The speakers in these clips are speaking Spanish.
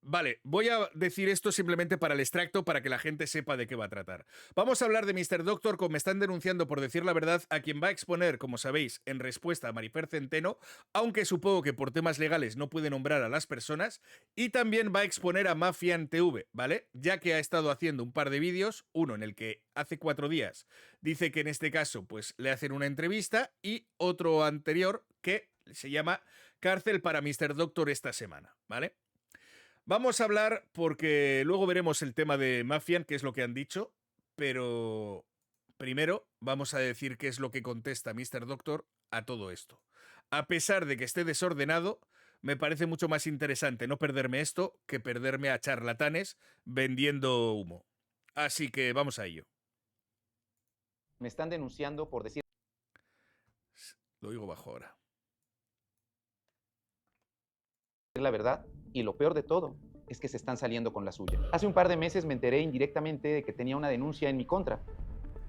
Vale, voy a decir esto simplemente para el extracto, para que la gente sepa de qué va a tratar. Vamos a hablar de Mr. Doctor, como me están denunciando por decir la verdad, a quien va a exponer, como sabéis, en respuesta a Marifer Centeno, aunque supongo que por temas legales no puede nombrar a las personas, y también va a exponer a Mafian TV, ¿vale? Ya que ha estado haciendo un par de vídeos, uno en el que hace 4 días dice que en este caso pues le hacen una entrevista, y otro anterior que se llama Cárcel para Mr. Doctor esta semana, ¿vale? Vamos a hablar porque luego veremos el tema de Mafian, que es lo que han dicho, pero primero vamos a decir qué es lo que contesta Mr. Doctor a todo esto. A pesar de que esté desordenado, me parece mucho más interesante no perderme esto que perderme a charlatanes vendiendo humo. Así que vamos a ello. Me están denunciando por decir Lo digo bajo ahora. la verdad y lo peor de todo es que se están saliendo con la suya. Hace un par de meses me enteré indirectamente de que tenía una denuncia en mi contra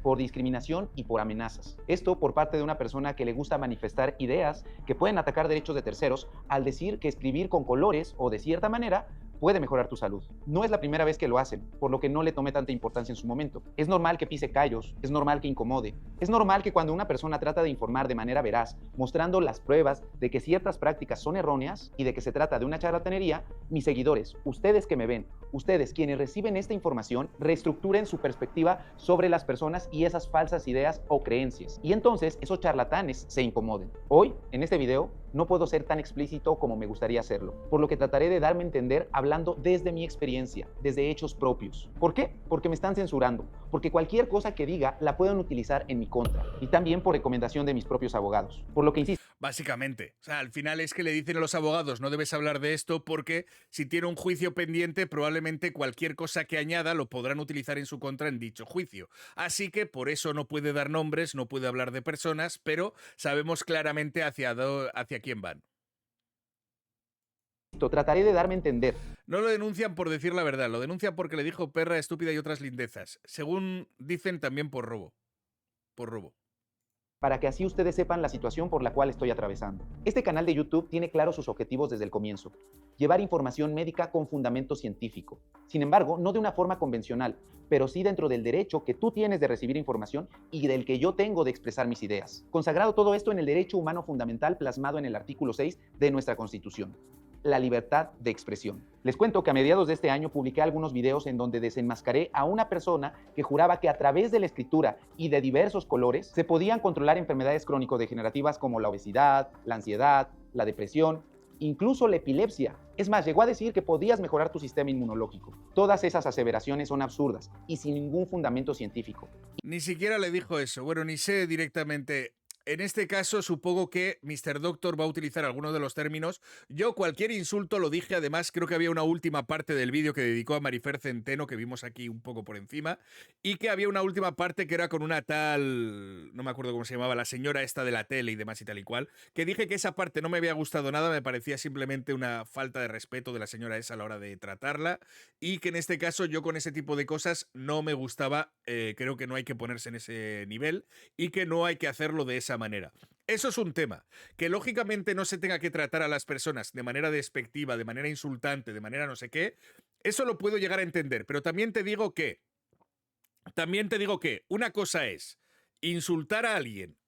por discriminación y por amenazas. Esto por parte de una persona que le gusta manifestar ideas que pueden atacar derechos de terceros al decir que escribir con colores o de cierta manera puede mejorar tu salud. No es la primera vez que lo hacen, por lo que no le tomé tanta importancia en su momento. Es normal que pise callos, es normal que incomode, es normal que cuando una persona trata de informar de manera veraz, mostrando las pruebas de que ciertas prácticas son erróneas y de que se trata de una charlatanería, mis seguidores, ustedes que me ven, ustedes quienes reciben esta información, reestructuren su perspectiva sobre las personas y esas falsas ideas o creencias. Y entonces esos charlatanes se incomoden. Hoy, en este video, no puedo ser tan explícito como me gustaría hacerlo, por lo que trataré de darme a entender hablando desde mi experiencia, desde hechos propios. ¿Por qué? Porque me están censurando, porque cualquier cosa que diga la pueden utilizar en mi contra, y también por recomendación de mis propios abogados, por lo que insisto. Básicamente, o sea, al final es que le dicen a los abogados no debes hablar de esto porque si tiene un juicio pendiente probablemente cualquier cosa que añada lo podrán utilizar en su contra en dicho juicio. Así que por eso no puede dar nombres, no puede hablar de personas, pero sabemos claramente hacia quién van. Trataré de darme a entender. No lo denuncian por decir la verdad, lo denuncian porque le dijo perra, estúpida y otras lindezas. Según dicen también por robo. Por robo. Para que así ustedes sepan la situación por la cual estoy atravesando. Este canal de YouTube tiene claros sus objetivos desde el comienzo. Llevar información médica con fundamento científico. Sin embargo, no de una forma convencional, pero sí dentro del derecho que tú tienes de recibir información y del que yo tengo de expresar mis ideas. Consagrado todo esto en el derecho humano fundamental plasmado en el artículo 6 de nuestra Constitución. La libertad de expresión. Les cuento que a mediados de este año publiqué algunos videos en donde desenmascaré a una persona que juraba que a través de la escritura y de diversos colores se podían controlar enfermedades crónico-degenerativas como la obesidad, la ansiedad, la depresión, incluso la epilepsia. Es más, llegó a decir que podías mejorar tu sistema inmunológico. Todas esas aseveraciones son absurdas y sin ningún fundamento científico. Ni siquiera le dijo eso. Bueno, ni sé directamente. En este caso, supongo que Mr. Doctor va a utilizar algunos de los términos. Yo cualquier insulto lo dije, además creo que había una última parte del vídeo que dedicó a Marifer Centeno, que vimos aquí un poco por encima, y que había una última parte que era con una tal, no me acuerdo cómo se llamaba, la señora esta de la tele y demás y tal y cual, que dije que esa parte no me había gustado nada, me parecía simplemente una falta de respeto de la señora esa a la hora de tratarla, y que en este caso yo con ese tipo de cosas no me gustaba, creo que no hay que ponerse en ese nivel y que no hay que hacerlo de esa manera. Eso es un tema, que lógicamente no se tenga que tratar a las personas de manera despectiva, de manera insultante, de manera no sé qué, eso lo puedo llegar a entender, pero también te digo que una cosa es insultar a alguien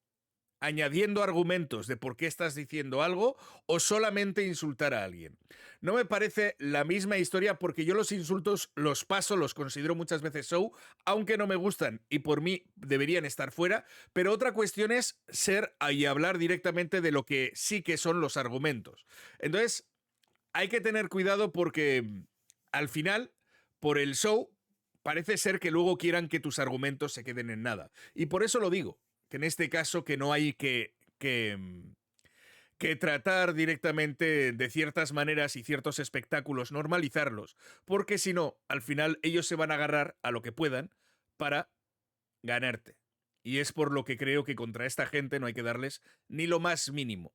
añadiendo argumentos de por qué estás diciendo algo o solamente insultar a alguien. No me parece la misma historia porque yo los insultos los paso, los considero muchas veces show, aunque no me gustan y por mí deberían estar fuera, pero otra cuestión es ser y hablar directamente de lo que sí que son los argumentos. Entonces, hay que tener cuidado porque al final, por el show, parece ser que luego quieran que tus argumentos se queden en nada. Y por eso lo digo, que en este caso que no hay que tratar directamente de ciertas maneras y ciertos espectáculos, normalizarlos, porque si no, al final ellos se van a agarrar a lo que puedan para ganarte. Y es por lo que creo que contra esta gente no hay que darles ni lo más mínimo.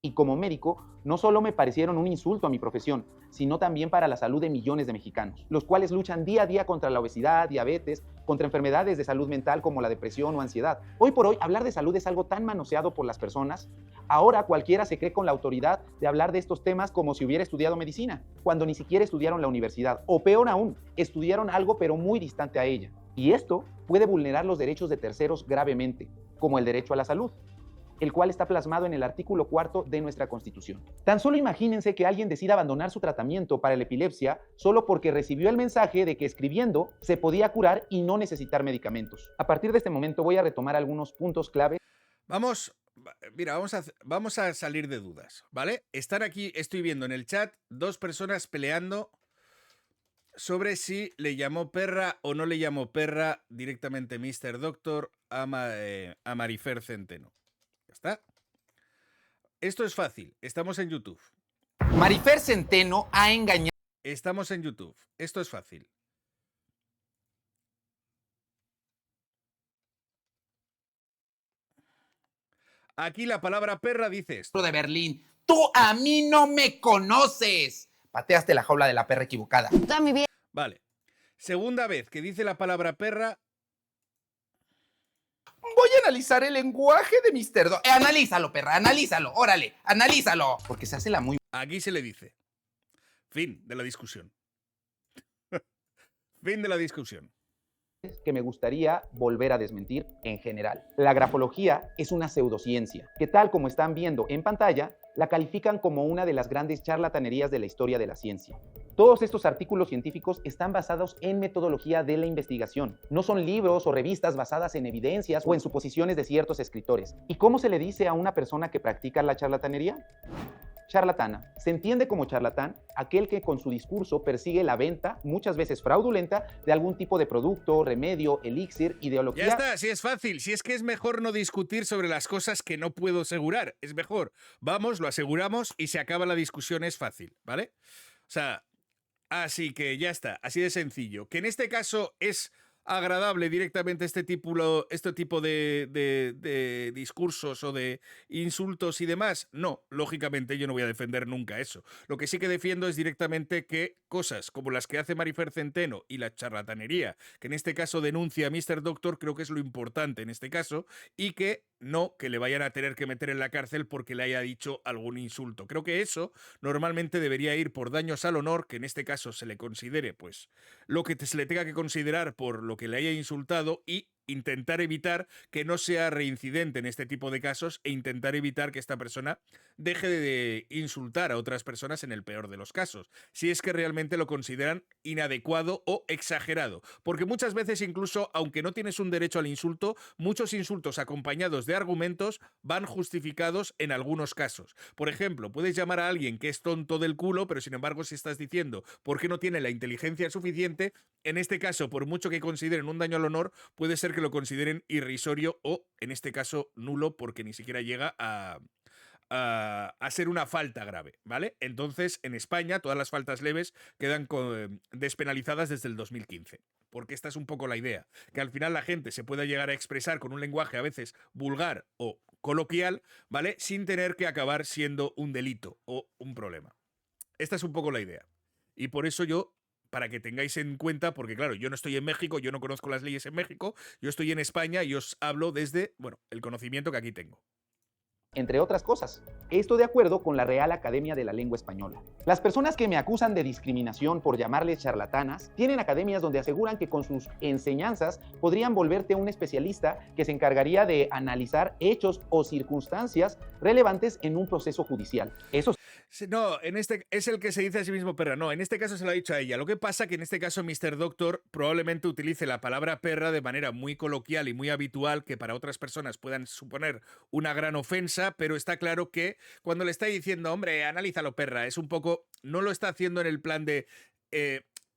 Y como médico, no solo me parecieron un insulto a mi profesión, sino también para la salud de millones de mexicanos, los cuales luchan día a día contra la obesidad, diabetes, contra enfermedades de salud mental como la depresión o ansiedad. Hoy por hoy, hablar de salud es algo tan manoseado por las personas. Ahora cualquiera se cree con la autoridad de hablar de estos temas como si hubiera estudiado medicina, cuando ni siquiera estudiaron la universidad, o peor aún, estudiaron algo pero muy distante a ella. Y esto puede vulnerar los derechos de terceros gravemente, como el derecho a la salud, el cual está plasmado en el artículo 4 de nuestra Constitución. Tan solo imagínense que alguien decida abandonar su tratamiento para la epilepsia solo porque recibió el mensaje de que escribiendo se podía curar y no necesitar medicamentos. A partir de este momento voy a retomar algunos puntos clave. Mira, vamos a salir de dudas, ¿vale? Están aquí, estoy viendo en el chat, dos personas peleando sobre si le llamó perra o no le llamó perra directamente Mr. Doctor a Marifer Centeno. ¿Ya está? Esto es fácil. Estamos en YouTube. Marifer Centeno ha engañado. Estamos en YouTube. Esto es fácil. Aquí la palabra perra dice esto. De Berlín. Tú a mí no me conoces. Pateaste la jaula de la perra equivocada. Vale. Segunda vez que dice la palabra perra. Voy a analizar el lenguaje de Mr. Analízalo, perra, analízalo, órale, analízalo. Porque se hace la muy... Aquí se le dice. Fin de la discusión. Fin de la discusión. Que me gustaría volver a desmentir en general. La grafología es una pseudociencia, que tal como están viendo en pantalla, la califican como una de las grandes charlatanerías de la historia de la ciencia. Todos estos artículos científicos están basados en metodología de la investigación. No son libros o revistas basadas en evidencias o en suposiciones de ciertos escritores. ¿Y cómo se le dice a una persona que practica la charlatanería? Charlatana. Se entiende como charlatán aquel que con su discurso persigue la venta, muchas veces fraudulenta, de algún tipo de producto, remedio, elixir, ideología. Ya está, si es fácil. Si es que es mejor no discutir sobre las cosas que no puedo asegurar. Es mejor. Vamos, lo aseguramos y se acaba la discusión, es fácil, ¿vale? O sea, así que ya está, así de sencillo. Que en este caso es agradable directamente este tipo de discursos o de insultos y demás. No, lógicamente yo no voy a defender nunca eso. Lo que sí que defiendo es directamente que cosas como las que hace Marifer Centeno y la charlatanería, que en este caso denuncia a Mr. Doctor, creo que es lo importante en este caso, y que no que le vayan a tener que meter en la cárcel porque le haya dicho algún insulto. Creo que eso normalmente debería ir por daños al honor, que en este caso se le considere pues lo que se le tenga que considerar por lo que le haya insultado, y intentar evitar que no sea reincidente en este tipo de casos e intentar evitar que esta persona deje de insultar a otras personas en el peor de los casos, si es que realmente lo consideran inadecuado o exagerado. Porque muchas veces incluso, aunque no tienes un derecho al insulto, muchos insultos acompañados de argumentos van justificados en algunos casos. Por ejemplo, puedes llamar a alguien que es tonto del culo, pero sin embargo si estás diciendo por qué no tiene la inteligencia suficiente, en este caso, por mucho que consideren un daño al honor, puede ser que lo consideren irrisorio o, en este caso, nulo, porque ni siquiera llega a ser una falta grave, ¿vale? Entonces, en España, todas las faltas leves quedan despenalizadas desde el 2015. Porque esta es un poco la idea, que al final la gente se pueda llegar a expresar con un lenguaje a veces vulgar o coloquial, ¿vale? Sin tener que acabar siendo un delito o un problema. Esta es un poco la idea. Y por eso yo, para que tengáis en cuenta, porque claro, yo no estoy en México, yo no conozco las leyes en México, yo estoy en España y os hablo desde, bueno, el conocimiento que aquí tengo. Entre otras cosas. Esto de acuerdo con la Real Academia de la Lengua Española. Las personas que me acusan de discriminación por llamarles charlatanas tienen academias donde aseguran que con sus enseñanzas podrían volverte un especialista que se encargaría de analizar hechos o circunstancias relevantes en un proceso judicial. Eso no, en este es el que se dice a sí mismo perra. No, en este caso se lo ha dicho a ella. Lo que pasa que en este caso Mr. Doctor probablemente utilice la palabra perra de manera muy coloquial y muy habitual, que para otras personas puedan suponer una gran ofensa, pero está claro que cuando le está diciendo, hombre, analízalo perra, es un poco, no lo está haciendo en el plan de...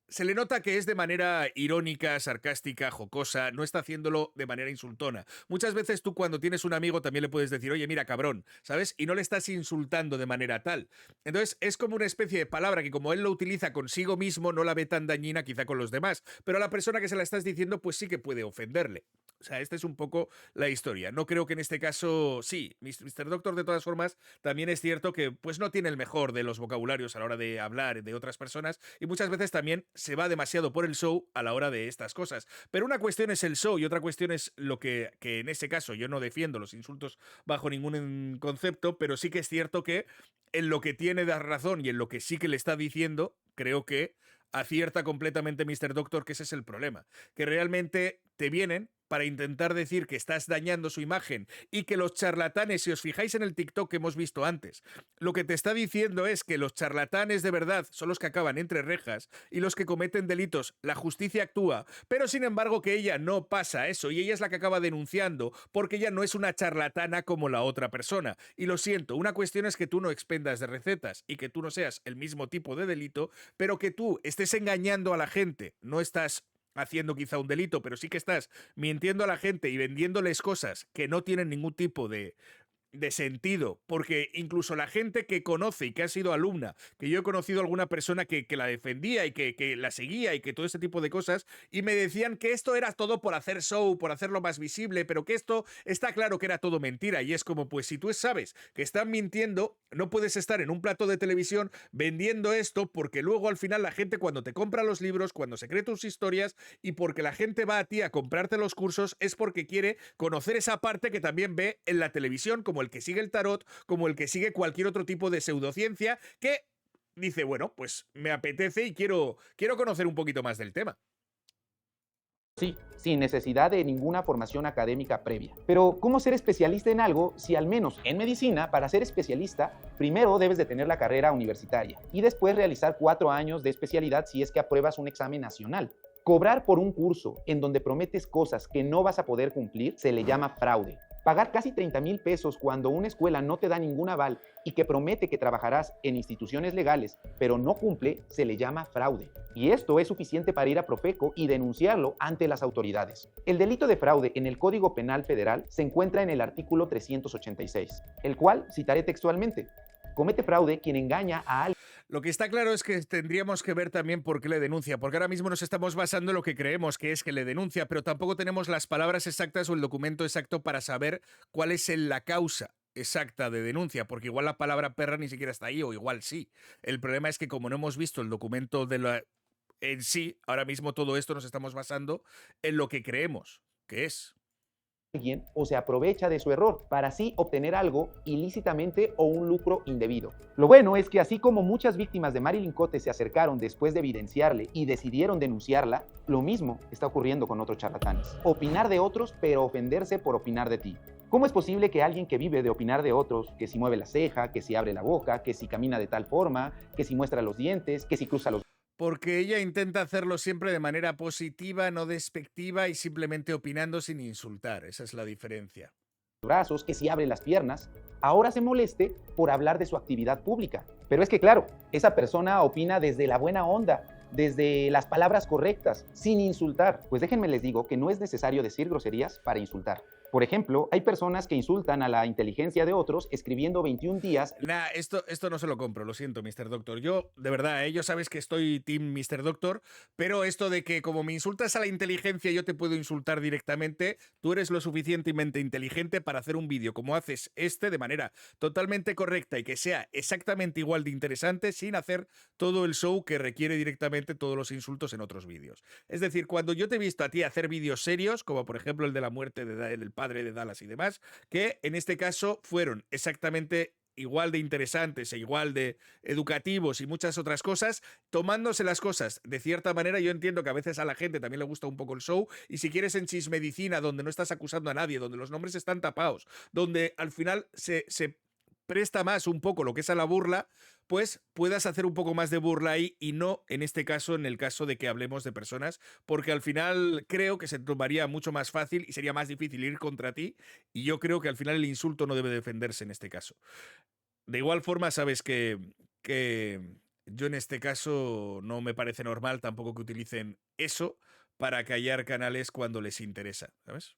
se le nota que es de manera irónica, sarcástica, jocosa, no está haciéndolo de manera insultona. Muchas veces tú cuando tienes un amigo también le puedes decir, oye, mira, cabrón, ¿sabes? Y no le estás insultando de manera tal. Entonces es como una especie de palabra que como él lo utiliza consigo mismo, no la ve tan dañina quizá con los demás, pero a la persona que se la estás diciendo pues sí que puede ofenderle. O sea, esta es un poco la historia. No creo que en este caso, sí, Mr. Doctor de todas formas, también es cierto que pues no tiene el mejor de los vocabularios a la hora de hablar de otras personas y muchas veces también se va demasiado por el show a la hora de estas cosas. Pero una cuestión es el show y otra cuestión es lo que en ese caso yo no defiendo los insultos bajo ningún concepto, pero sí que es cierto que en lo que tiene de razón y en lo que sí que le está diciendo, creo que acierta completamente Mr. Doctor, que ese es el problema. Que realmente te vienen para intentar decir que estás dañando su imagen y que los charlatanes, si os fijáis en el TikTok que hemos visto antes, lo que te está diciendo es que los charlatanes de verdad son los que acaban entre rejas y los que cometen delitos, la justicia actúa, pero sin embargo que ella no pasa eso y ella es la que acaba denunciando porque ella no es una charlatana como la otra persona. Y lo siento, una cuestión es que tú no expendas de recetas y que tú no seas el mismo tipo de delito, pero que tú estés engañando a la gente, no estás haciendo quizá un delito, pero sí que estás mintiendo a la gente y vendiéndoles cosas que no tienen ningún tipo de sentido, porque incluso la gente que conoce y que ha sido alumna, que yo he conocido a alguna persona que la defendía y que la seguía y que todo ese tipo de cosas, y me decían que esto era todo por hacer show, por hacerlo más visible, pero que esto está claro que era todo mentira, y es como, pues si tú sabes que están mintiendo, no puedes estar en un plato de televisión vendiendo esto, porque luego al final la gente cuando te compra los libros, cuando se cree tus historias, y porque la gente va a ti a comprarte los cursos, es porque quiere conocer esa parte que también ve en la televisión, como el que sigue el tarot, como el que sigue cualquier otro tipo de pseudociencia, que dice, bueno, pues me apetece y quiero conocer un poquito más del tema. Sí, sin necesidad de ninguna formación académica previa. Pero, ¿cómo ser especialista en algo si al menos en medicina, para ser especialista, primero debes de tener la carrera universitaria y después realizar 4 años de especialidad si es que apruebas un examen nacional? Cobrar por un curso en donde prometes cosas que no vas a poder cumplir se le llama fraude. Pagar casi 30,000 pesos cuando una escuela no te da ningún aval y que promete que trabajarás en instituciones legales, pero no cumple, se le llama fraude. Y esto es suficiente para ir a Profeco y denunciarlo ante las autoridades. El delito de fraude en el Código Penal Federal se encuentra en el artículo 386, el cual citaré textualmente. Comete fraude quien engaña a alguien. Lo que está claro es que tendríamos que ver también por qué le denuncia, porque ahora mismo nos estamos basando en lo que creemos que es que le denuncia, pero tampoco tenemos las palabras exactas o el documento exacto para saber cuál es la causa exacta de denuncia, porque igual la palabra perra ni siquiera está ahí, o igual sí. El problema es que como no hemos visto el documento en sí, ahora mismo todo esto nos estamos basando en lo que creemos que es. O se aprovecha de su error para así obtener algo ilícitamente o un lucro indebido. Lo bueno es que así como muchas víctimas de Marilyn Cote se acercaron después de evidenciarle y decidieron denunciarla, lo mismo está ocurriendo con otros charlatanes. Opinar de otros, pero ofenderse por opinar de ti. ¿Cómo es posible que alguien que vive de opinar de otros, que si mueve la ceja, que si abre la boca, que si camina de tal forma, que si muestra los dientes, que si cruza los Porque ella intenta hacerlo siempre de manera positiva, no despectiva y simplemente opinando sin insultar. Esa es la diferencia. brazos, que si abre las piernas, ahora se moleste por hablar de su actividad pública? Pero es que claro, esa persona opina desde la buena onda, desde las palabras correctas, sin insultar. Pues déjenme les digo que no es necesario decir groserías para insultar. Por ejemplo, hay personas que insultan a la inteligencia de otros escribiendo 21 días. Nah, esto no se lo compro, lo siento, Mr. Doctor. Yo, de verdad, yo sabes que estoy team Mr. Doctor, pero esto de que como me insultas a la inteligencia, yo te puedo insultar directamente, tú eres lo suficientemente inteligente para hacer un vídeo como haces de manera totalmente correcta y que sea exactamente igual de interesante sin hacer todo el show que requiere directamente todos los insultos en otros vídeos. Es decir, cuando yo te he visto a ti hacer vídeos serios, como por ejemplo el de la muerte del padre de Dallas y demás, que en este caso fueron exactamente igual de interesantes e igual de educativos y muchas otras cosas, tomándose las cosas de cierta manera. Yo entiendo que a veces a la gente también le gusta un poco el show, y si quieres en Chismedicina, donde no estás acusando a nadie, donde los nombres están tapados, donde al final se presta más un poco lo que es a la burla, pues puedas hacer un poco más de burla ahí y no en este caso, en el caso de que hablemos de personas, porque al final creo que se tomaría mucho más fácil y sería más difícil ir contra ti, y yo creo que al final el insulto no debe defenderse en este caso. De igual forma, sabes que yo en este caso no me parece normal tampoco que utilicen eso para callar canales cuando les interesa, ¿sabes?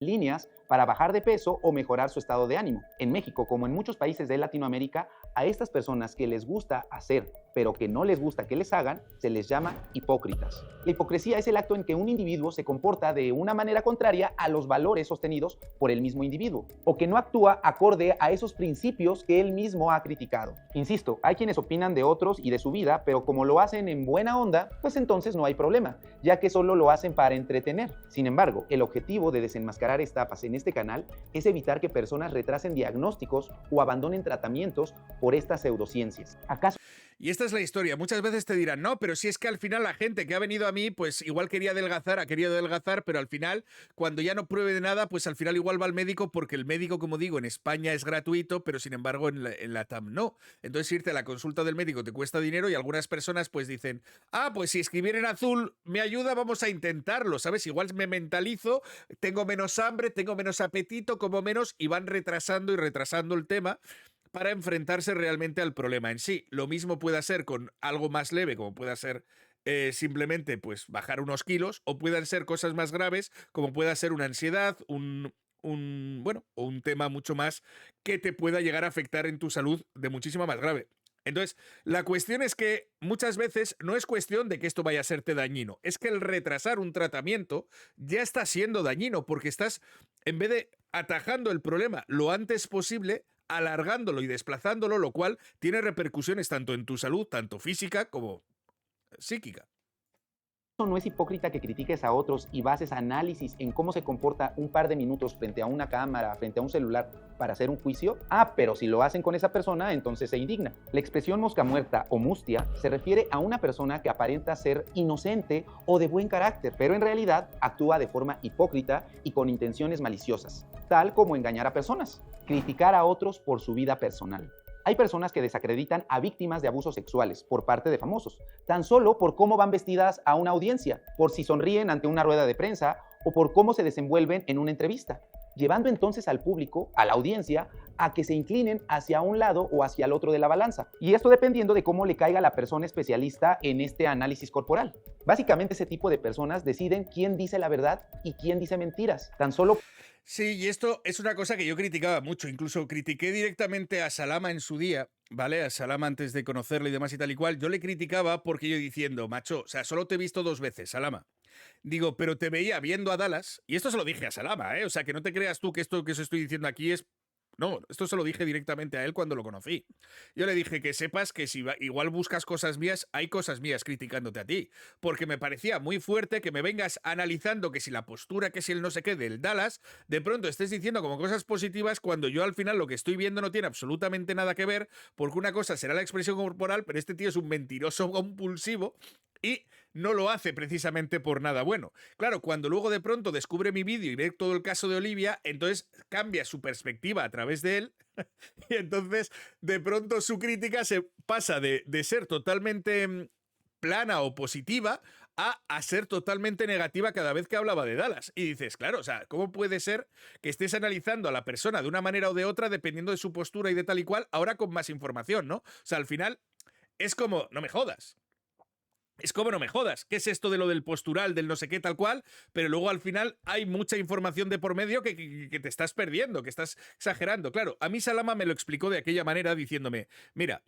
Líneas para bajar de peso o mejorar su estado de ánimo. En México, como en muchos países de Latinoamérica, a estas personas que les gusta hacer, pero que no les gusta que les hagan, se les llama hipócritas. La hipocresía es el acto en que un individuo se comporta de una manera contraria a los valores sostenidos por el mismo individuo, o que no actúa acorde a esos principios que él mismo ha criticado. Insisto, hay quienes opinan de otros y de su vida, pero como lo hacen en buena onda, pues entonces no hay problema, ya que solo lo hacen para entretener. Sin embargo, el objetivo de desenmascarar estafas en este canal es evitar que personas retrasen diagnósticos o abandonen tratamientos por estas pseudociencias. ¿Acaso? Y esta es la historia. Muchas veces te dirán, no, pero si es que al final la gente que ha venido a mí, pues igual quería adelgazar, ha querido adelgazar, pero al final, cuando ya no pruebe de nada, pues al final igual va al médico, porque el médico, como digo, en España es gratuito, pero sin embargo en la TAM no. Entonces irte a la consulta del médico te cuesta dinero y algunas personas pues dicen, ah, pues si escribir en azul me ayuda, vamos a intentarlo, ¿sabes? Igual me mentalizo, tengo menos hambre, tengo menos apetito, como menos, y van retrasando y retrasando el tema para enfrentarse realmente al problema en sí. Lo mismo puede ser con algo más leve, como pueda ser simplemente pues bajar unos kilos, o puedan ser cosas más graves, como pueda ser una ansiedad, bueno, o un tema mucho más que te pueda llegar a afectar en tu salud de muchísima más grave. Entonces, la cuestión es que muchas veces no es cuestión de que esto vaya a serte dañino, es que el retrasar un tratamiento ya está siendo dañino, porque estás, en vez de atajando el problema lo antes posible, alargándolo y desplazándolo, lo cual tiene repercusiones tanto en tu salud, tanto física como psíquica. No es hipócrita que critiques a otros y bases análisis en cómo se comporta un par de minutos frente a una cámara, frente a un celular, para hacer un juicio? Ah, pero si lo hacen con esa persona, entonces se indigna. La expresión mosca muerta o mustia se refiere a una persona que aparenta ser inocente o de buen carácter, pero en realidad actúa de forma hipócrita y con intenciones maliciosas, tal como engañar a personas, criticar a otros por su vida personal. Hay personas que desacreditan a víctimas de abusos sexuales por parte de famosos, tan solo por cómo van vestidas a una audiencia, por si sonríen ante una rueda de prensa o por cómo se desenvuelven en una entrevista, llevando entonces al público, a la audiencia, a que se inclinen hacia un lado o hacia el otro de la balanza. Y esto dependiendo de cómo le caiga a la persona especialista en este análisis corporal. Básicamente ese tipo de personas deciden quién dice la verdad y quién dice mentiras, tan solo... Sí, y esto es una cosa que yo criticaba mucho, incluso critiqué directamente a Salama en su día, ¿vale? A Salama antes de conocerle y demás y tal y cual. Yo le criticaba porque yo diciendo, macho, o sea, solo te he visto 2 veces, Salama. Digo, pero te veía viendo a Dallas, y esto se lo dije a Salama, ¿eh? O sea, que no te creas tú que esto que os estoy diciendo aquí es... No, esto se lo dije directamente a él cuando lo conocí. Yo le dije que sepas que si igual buscas cosas mías, hay cosas mías criticándote a ti. Porque me parecía muy fuerte que me vengas analizando que si la postura, que si el no sé qué del Dallas, de pronto estés diciendo como cosas positivas cuando yo al final lo que estoy viendo no tiene absolutamente nada que ver, porque una cosa será la expresión corporal, pero este tío es un mentiroso compulsivo y no lo hace precisamente por nada bueno. Claro, cuando luego de pronto descubre mi vídeo y ve todo el caso de Olivia, entonces cambia su perspectiva a través de él y entonces de pronto su crítica se pasa de ser totalmente plana o positiva a ser totalmente negativa cada vez que hablaba de Dallas. Y dices, claro, o sea, ¿cómo puede ser que estés analizando a la persona de una manera o de otra dependiendo de su postura y de tal y cual, ahora con más información, ¿no? O sea, al final es como, no me jodas. Es como no me jodas, ¿qué es esto de lo del postural, del no sé qué tal cual? Pero luego al final hay mucha información de por medio que te estás perdiendo, que estás exagerando. Claro, a mí Salama me lo explicó de aquella manera diciéndome, mira,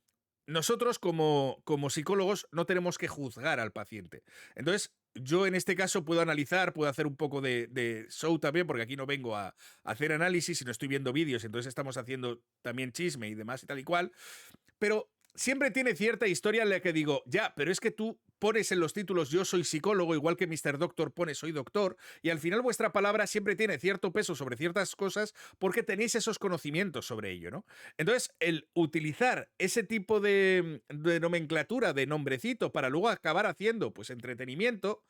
nosotros como psicólogos no tenemos que juzgar al paciente. Entonces, yo en este caso puedo analizar, puedo hacer un poco de show también, porque aquí no vengo a hacer análisis, sino estoy viendo vídeos, entonces estamos haciendo también chisme y demás y tal y cual. Pero siempre tiene cierta historia en la que digo, ya, pero es que tú pones en los títulos yo soy psicólogo, igual que Mr. Doctor pone soy doctor, y al final vuestra palabra siempre tiene cierto peso sobre ciertas cosas porque tenéis esos conocimientos sobre ello, ¿no? Entonces, el utilizar ese tipo de nomenclatura, de nombrecito, para luego acabar haciendo, pues, entretenimiento...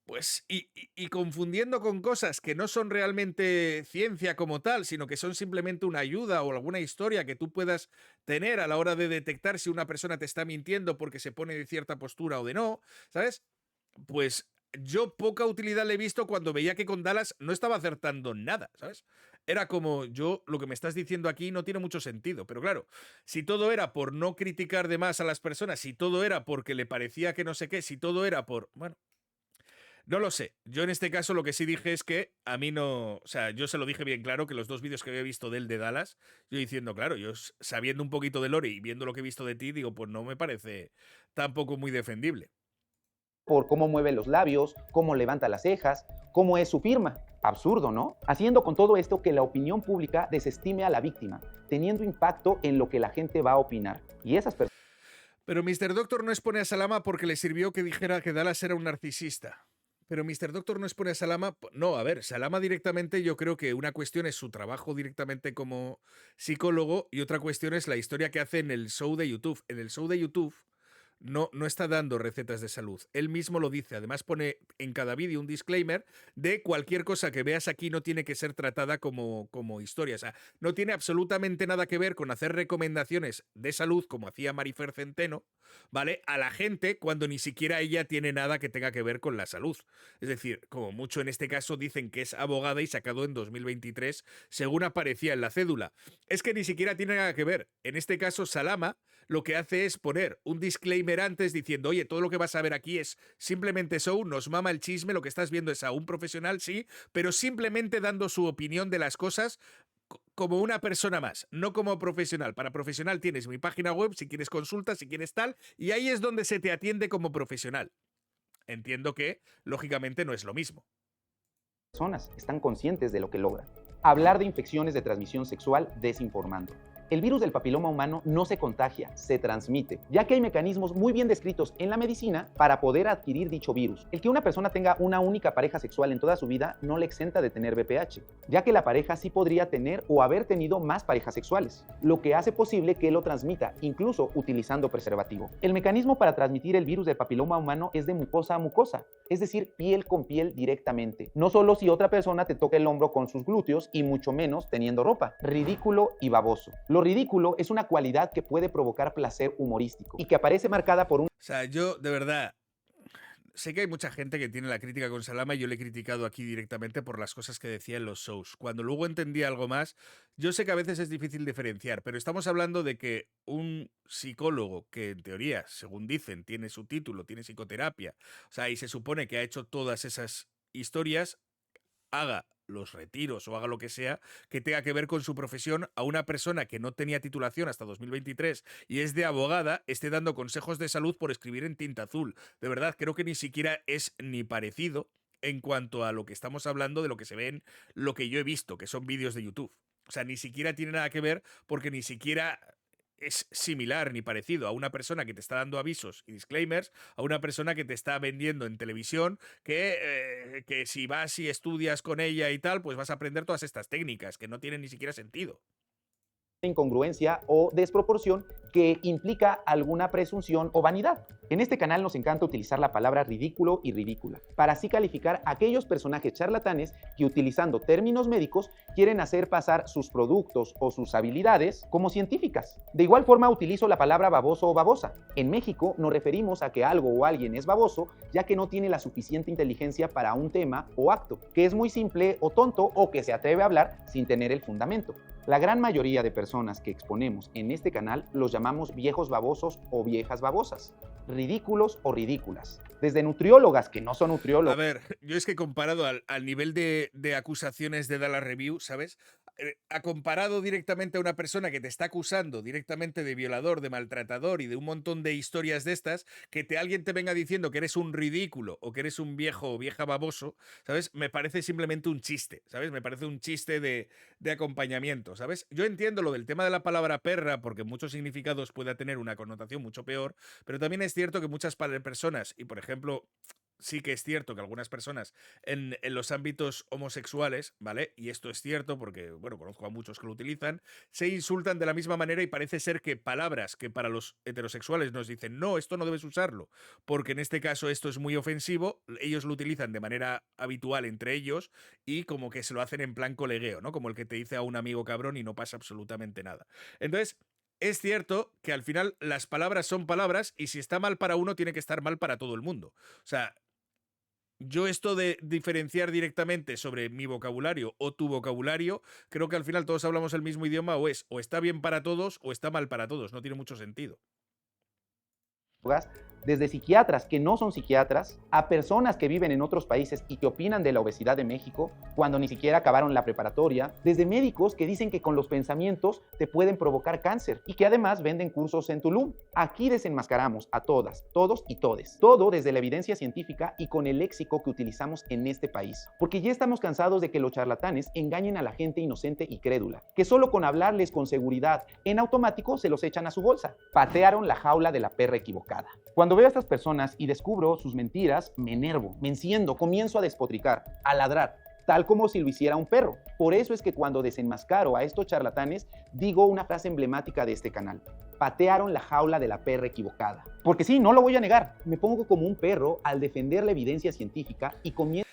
Pues, y confundiendo con cosas que no son realmente ciencia como tal, sino que son simplemente una ayuda o alguna historia que tú puedas tener a la hora de detectar si una persona te está mintiendo porque se pone de cierta postura o de no, ¿sabes? Pues yo poca utilidad le he visto cuando veía que con Dallas no estaba acertando nada, ¿sabes? Era como, yo, lo que me estás diciendo aquí no tiene mucho sentido, pero claro, si todo era por no criticar de más a las personas, si todo era porque le parecía que no sé qué, si todo era por, bueno... No lo sé. Yo en este caso lo que sí dije es que a mí no. O sea, yo se lo dije bien claro que los dos vídeos que había visto de él de Dallas, yo diciendo, claro, yo sabiendo un poquito de lore y viendo lo que he visto de ti, digo, pues no me parece tampoco muy defendible. Por cómo mueve los labios, cómo levanta las cejas, cómo es su firma. Absurdo, ¿no? Haciendo con todo esto que la opinión pública desestime a la víctima, teniendo impacto en lo que la gente va a opinar. Y esas personas Pero Mr. Doctor no expone a Salama porque le sirvió que dijera que Dallas era un narcisista. Pero Mr. Doctor no expone a Salama. No, a ver, Salama directamente, yo creo que una cuestión es su trabajo directamente como psicólogo y otra cuestión es la historia que hace en el show de YouTube. En el show de YouTube no está dando recetas de salud. Él mismo lo dice. Además pone en cada vídeo un disclaimer de cualquier cosa que veas aquí no tiene que ser tratada como historia. O sea, no tiene absolutamente nada que ver con hacer recomendaciones de salud como hacía Marifer Centeno, ¿vale? A la gente cuando ni siquiera ella tiene nada que tenga que ver con la salud. Es decir, como mucho en este caso dicen que es abogada y sacado en 2023 según aparecía en la cédula. Es que ni siquiera tiene nada que ver. En este caso, Salama lo que hace es poner un disclaimer antes diciendo, oye, todo lo que vas a ver aquí es simplemente show, nos mama el chisme, lo que estás viendo es a un profesional, sí, pero simplemente dando su opinión de las cosas como una persona más, no como profesional. Para profesional tienes mi página web, si quieres consulta, si quieres tal, y ahí es donde se te atiende como profesional. Entiendo que, lógicamente, no es lo mismo. están conscientes de lo que logran. Hablar de infecciones de transmisión sexual desinformando. El virus del papiloma humano no se contagia, se transmite, ya que hay mecanismos muy bien descritos en la medicina para poder adquirir dicho virus. El que una persona tenga una única pareja sexual en toda su vida no le exenta de tener VPH, ya que la pareja sí podría tener o haber tenido más parejas sexuales, lo que hace posible que lo transmita, incluso utilizando preservativo. El mecanismo para transmitir el virus del papiloma humano es de mucosa a mucosa, es decir, piel con piel directamente. No solo si otra persona te toca el hombro con sus glúteos y mucho menos teniendo ropa. Ridículo y baboso. Lo ridículo es una cualidad que puede provocar placer humorístico y que aparece marcada por un... O sea, yo, de verdad, sé que hay mucha gente que tiene la crítica con Salama y yo le he criticado aquí directamente por las cosas que decía en los shows. Cuando luego entendí algo más, yo sé que a veces es difícil diferenciar, pero estamos hablando de que un psicólogo que en teoría, según dicen, tiene su título, tiene psicoterapia, o sea, y se supone que ha hecho todas esas historias, haga los retiros o haga lo que sea que tenga que ver con su profesión a una persona que no tenía titulación hasta 2023 y es de abogada, esté dando consejos de salud por escribir en tinta azul. De verdad, creo que ni siquiera es ni parecido en cuanto a lo que estamos hablando de lo que se ve en lo que yo he visto, que son vídeos de YouTube. O sea, ni siquiera tiene nada que ver porque ni siquiera es similar ni parecido a una persona que te está dando avisos y disclaimers, a una persona que te está vendiendo en televisión que si vas y estudias con ella y tal, pues vas a aprender todas estas técnicas que no tienen ni siquiera sentido. incongruencia o desproporción que implica alguna presunción o vanidad. En este canal nos encanta utilizar la palabra ridículo y ridícula para así calificar a aquellos personajes charlatanes que utilizando términos médicos quieren hacer pasar sus productos o sus habilidades como científicas. De igual forma utilizo la palabra baboso o babosa. En México nos referimos a que algo o alguien es baboso ya que no tiene la suficiente inteligencia para un tema o acto, que es muy simple o tonto o que se atreve a hablar sin tener el fundamento. La gran mayoría de personas que exponemos en este canal los llamamos viejos babosos o viejas babosas, ridículos o ridículas. Desde nutriólogas que no son nutriólogas. A ver, yo es que comparado al nivel de acusaciones de Dallas Review, ¿sabes? Ha comparado directamente a una persona que te está acusando directamente de violador, de maltratador y de un montón de historias de estas, que alguien te venga diciendo que eres un ridículo o que eres un viejo o vieja baboso, ¿sabes? Me parece simplemente un chiste, ¿sabes? Me parece un chiste de acompañamiento, ¿sabes? Yo entiendo lo del tema de la palabra perra porque en muchos significados puede tener una connotación mucho peor, pero también es cierto que muchas personas, y por ejemplo, sí que es cierto que algunas personas en los ámbitos homosexuales, ¿vale? Y esto es cierto porque, bueno, conozco a muchos que lo utilizan, se insultan de la misma manera y parece ser que palabras que para los heterosexuales nos dicen, no, esto no debes usarlo, porque en este caso esto es muy ofensivo, ellos lo utilizan de manera habitual entre ellos y como que se lo hacen en plan colegueo, ¿no? Como el que te dice a un amigo cabrón y no pasa absolutamente nada. Entonces, es cierto que al final las palabras son palabras y si está mal para uno tiene que estar mal para todo el mundo. O sea, yo esto de diferenciar directamente sobre mi vocabulario o tu vocabulario, creo que al final todos hablamos el mismo idioma o está bien para todos o está mal para todos, no tiene mucho sentido. desde psiquiatras que no son psiquiatras, a personas que viven en otros países y que opinan de la obesidad de México cuando ni siquiera acabaron la preparatoria, desde médicos que dicen que con los pensamientos te pueden provocar cáncer y que además venden cursos en Tulum. Aquí desenmascaramos a todas, todos y todes. Todo desde la evidencia científica y con el léxico que utilizamos en este país. Porque ya estamos cansados de que los charlatanes engañen a la gente inocente y crédula, que solo con hablarles con seguridad en automático se los echan a su bolsa. Patearon la jaula de la perra equivocada. Cuando veo a estas personas y descubro sus mentiras, me enervo, me enciendo, comienzo a despotricar, a ladrar, tal como si lo hiciera un perro. Por eso es que cuando desenmascaro a estos charlatanes, digo una frase emblemática de este canal: patearon la jaula de la perra equivocada. Porque sí, no lo voy a negar, me pongo como un perro al defender la evidencia científica y comienzo...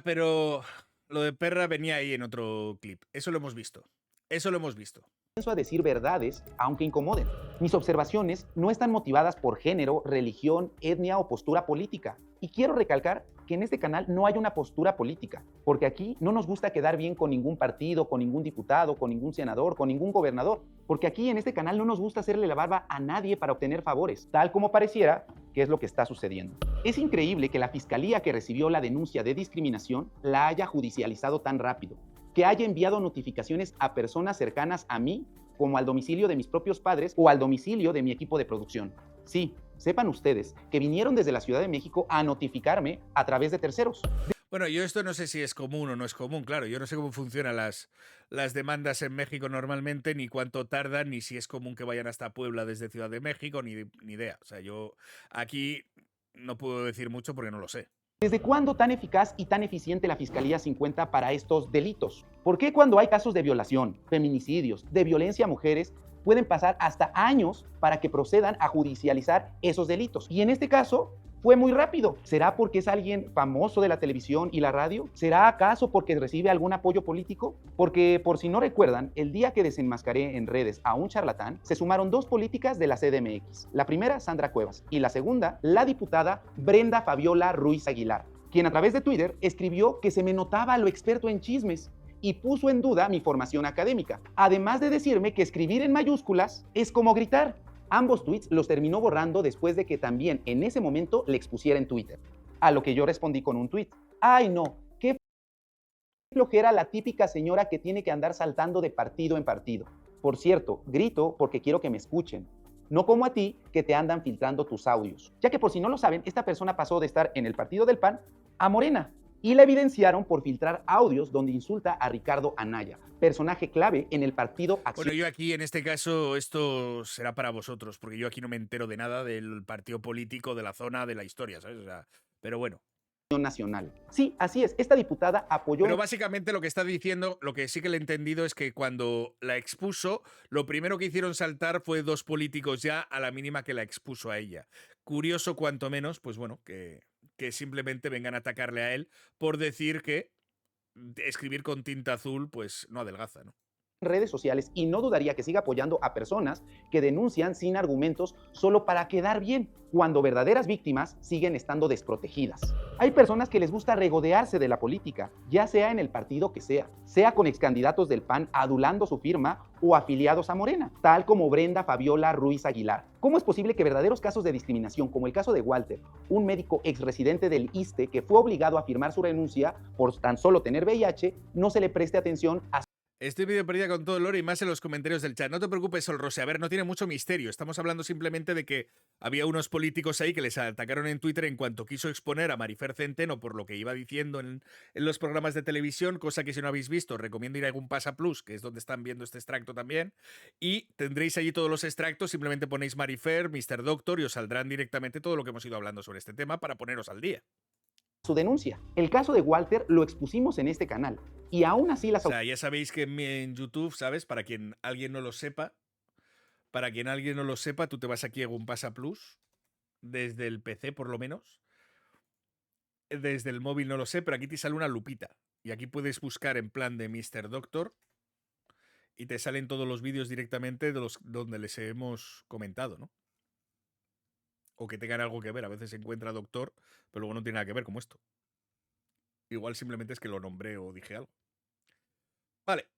Pero lo de perra venía ahí en otro clip. Eso lo hemos visto. Eso lo hemos visto. a decir verdades, aunque incomoden. Mis observaciones no están motivadas por género, religión, etnia o postura política. Y quiero recalcar que en este canal no hay una postura política, porque aquí no nos gusta quedar bien con ningún partido, con ningún diputado, con ningún senador, con ningún gobernador, porque aquí en este canal no nos gusta hacerle la barba a nadie para obtener favores, tal como pareciera que es lo que está sucediendo. Es increíble que la fiscalía que recibió la denuncia de discriminación la haya judicializado tan rápido, que haya enviado notificaciones a personas cercanas a mí, como al domicilio de mis propios padres o al domicilio de mi equipo de producción. Sí, sepan ustedes que vinieron desde la Ciudad de México a notificarme a través de terceros. Bueno, yo esto no sé si es común o no es común, claro. Yo no sé cómo funcionan las demandas en México normalmente, ni cuánto tardan, ni si es común que vayan hasta Puebla desde Ciudad de México, ni idea. O sea, yo aquí no puedo decir mucho porque no lo sé. ¿Desde cuándo tan eficaz y tan eficiente la Fiscalía se encuentra para estos delitos? ¿Por qué cuando hay casos de violación, feminicidios, de violencia a mujeres, pueden pasar hasta años para que procedan a judicializar esos delitos? Y en este caso fue muy rápido. ¿Será porque es alguien famoso de la televisión y la radio? ¿Será acaso porque recibe algún apoyo político? Porque, por si no recuerdan, el día que desenmascaré en redes a un charlatán, se sumaron dos políticas de la CDMX. La primera, Sandra Cuevas, y la segunda, la diputada Brenda Fabiola Ruiz Aguilar, quien a través de Twitter escribió que se me notaba lo experto en chismes y puso en duda mi formación académica, además de decirme que escribir en mayúsculas es como gritar. Ambos tweets los terminó borrando después de que también en ese momento le expusiera en Twitter. A lo que yo respondí con un tweet: ¡ay no! ¡Qué flojera la típica señora que tiene que andar saltando de partido en partido! Por cierto, grito porque quiero que me escuchen. No como a ti, que te andan filtrando tus audios. Ya que por si no lo saben, esta persona pasó de estar en el partido del PAN a Morena. Y la evidenciaron por filtrar audios donde insulta a Ricardo Anaya, personaje clave en el partido Acción. Bueno, yo aquí en este caso esto será para vosotros, porque yo aquí no me entero de nada del partido político, de la zona, de la historia, ¿sabes? O sea, pero bueno. Nacional. Sí, así es. Esta diputada apoyó... Pero básicamente lo que está diciendo, lo que sí que le he entendido es que cuando la expuso, lo primero que hicieron saltar fue dos políticos ya a la mínima que la expuso a ella. Curioso cuanto menos, pues bueno, que simplemente vengan a atacarle a él por decir que escribir con tinta azul pues no adelgaza, ¿no? redes sociales y no dudaría que siga apoyando a personas que denuncian sin argumentos solo para quedar bien, cuando verdaderas víctimas siguen estando desprotegidas. Hay personas que les gusta regodearse de la política, ya sea en el partido que sea con excandidatos del PAN adulando su firma o afiliados a Morena, tal como Brenda Fabiola Ruiz Aguilar. ¿Cómo es posible que verdaderos casos de discriminación, como el caso de Walter, un médico exresidente del ISSSTE que fue obligado a firmar su renuncia por tan solo tener VIH, no se le preste atención a... Este vídeo perdida con todo el lore y más en los comentarios del chat. No te preocupes, Sol Rose. A ver, no tiene mucho misterio. Estamos hablando simplemente de que había unos políticos ahí que les atacaron en Twitter en cuanto quiso exponer a Marifer Centeno por lo que iba diciendo en los programas de televisión, cosa que si no habéis visto, os recomiendo ir a algún Pasa Plus, que es donde están viendo este extracto también. Y tendréis allí todos los extractos. Simplemente ponéis Marifer, Mr. Doctor y os saldrán directamente todo lo que hemos ido hablando sobre este tema para poneros al día. Su denuncia. El caso de Walter lo expusimos en este canal y aún así las... O sea, ya sabéis que en YouTube, ¿sabes? Para quien alguien no lo sepa, tú te vas aquí a un Pasa Plus, desde el PC por lo menos, desde el móvil no lo sé, pero aquí te sale una lupita y aquí puedes buscar en plan de Mr. Doctor y te salen todos los vídeos directamente de los donde les hemos comentado, ¿no? O que tengan algo que ver. A veces se encuentra Doctor, pero luego no tiene nada que ver como esto. Igual simplemente es que lo nombré o dije algo. Vale.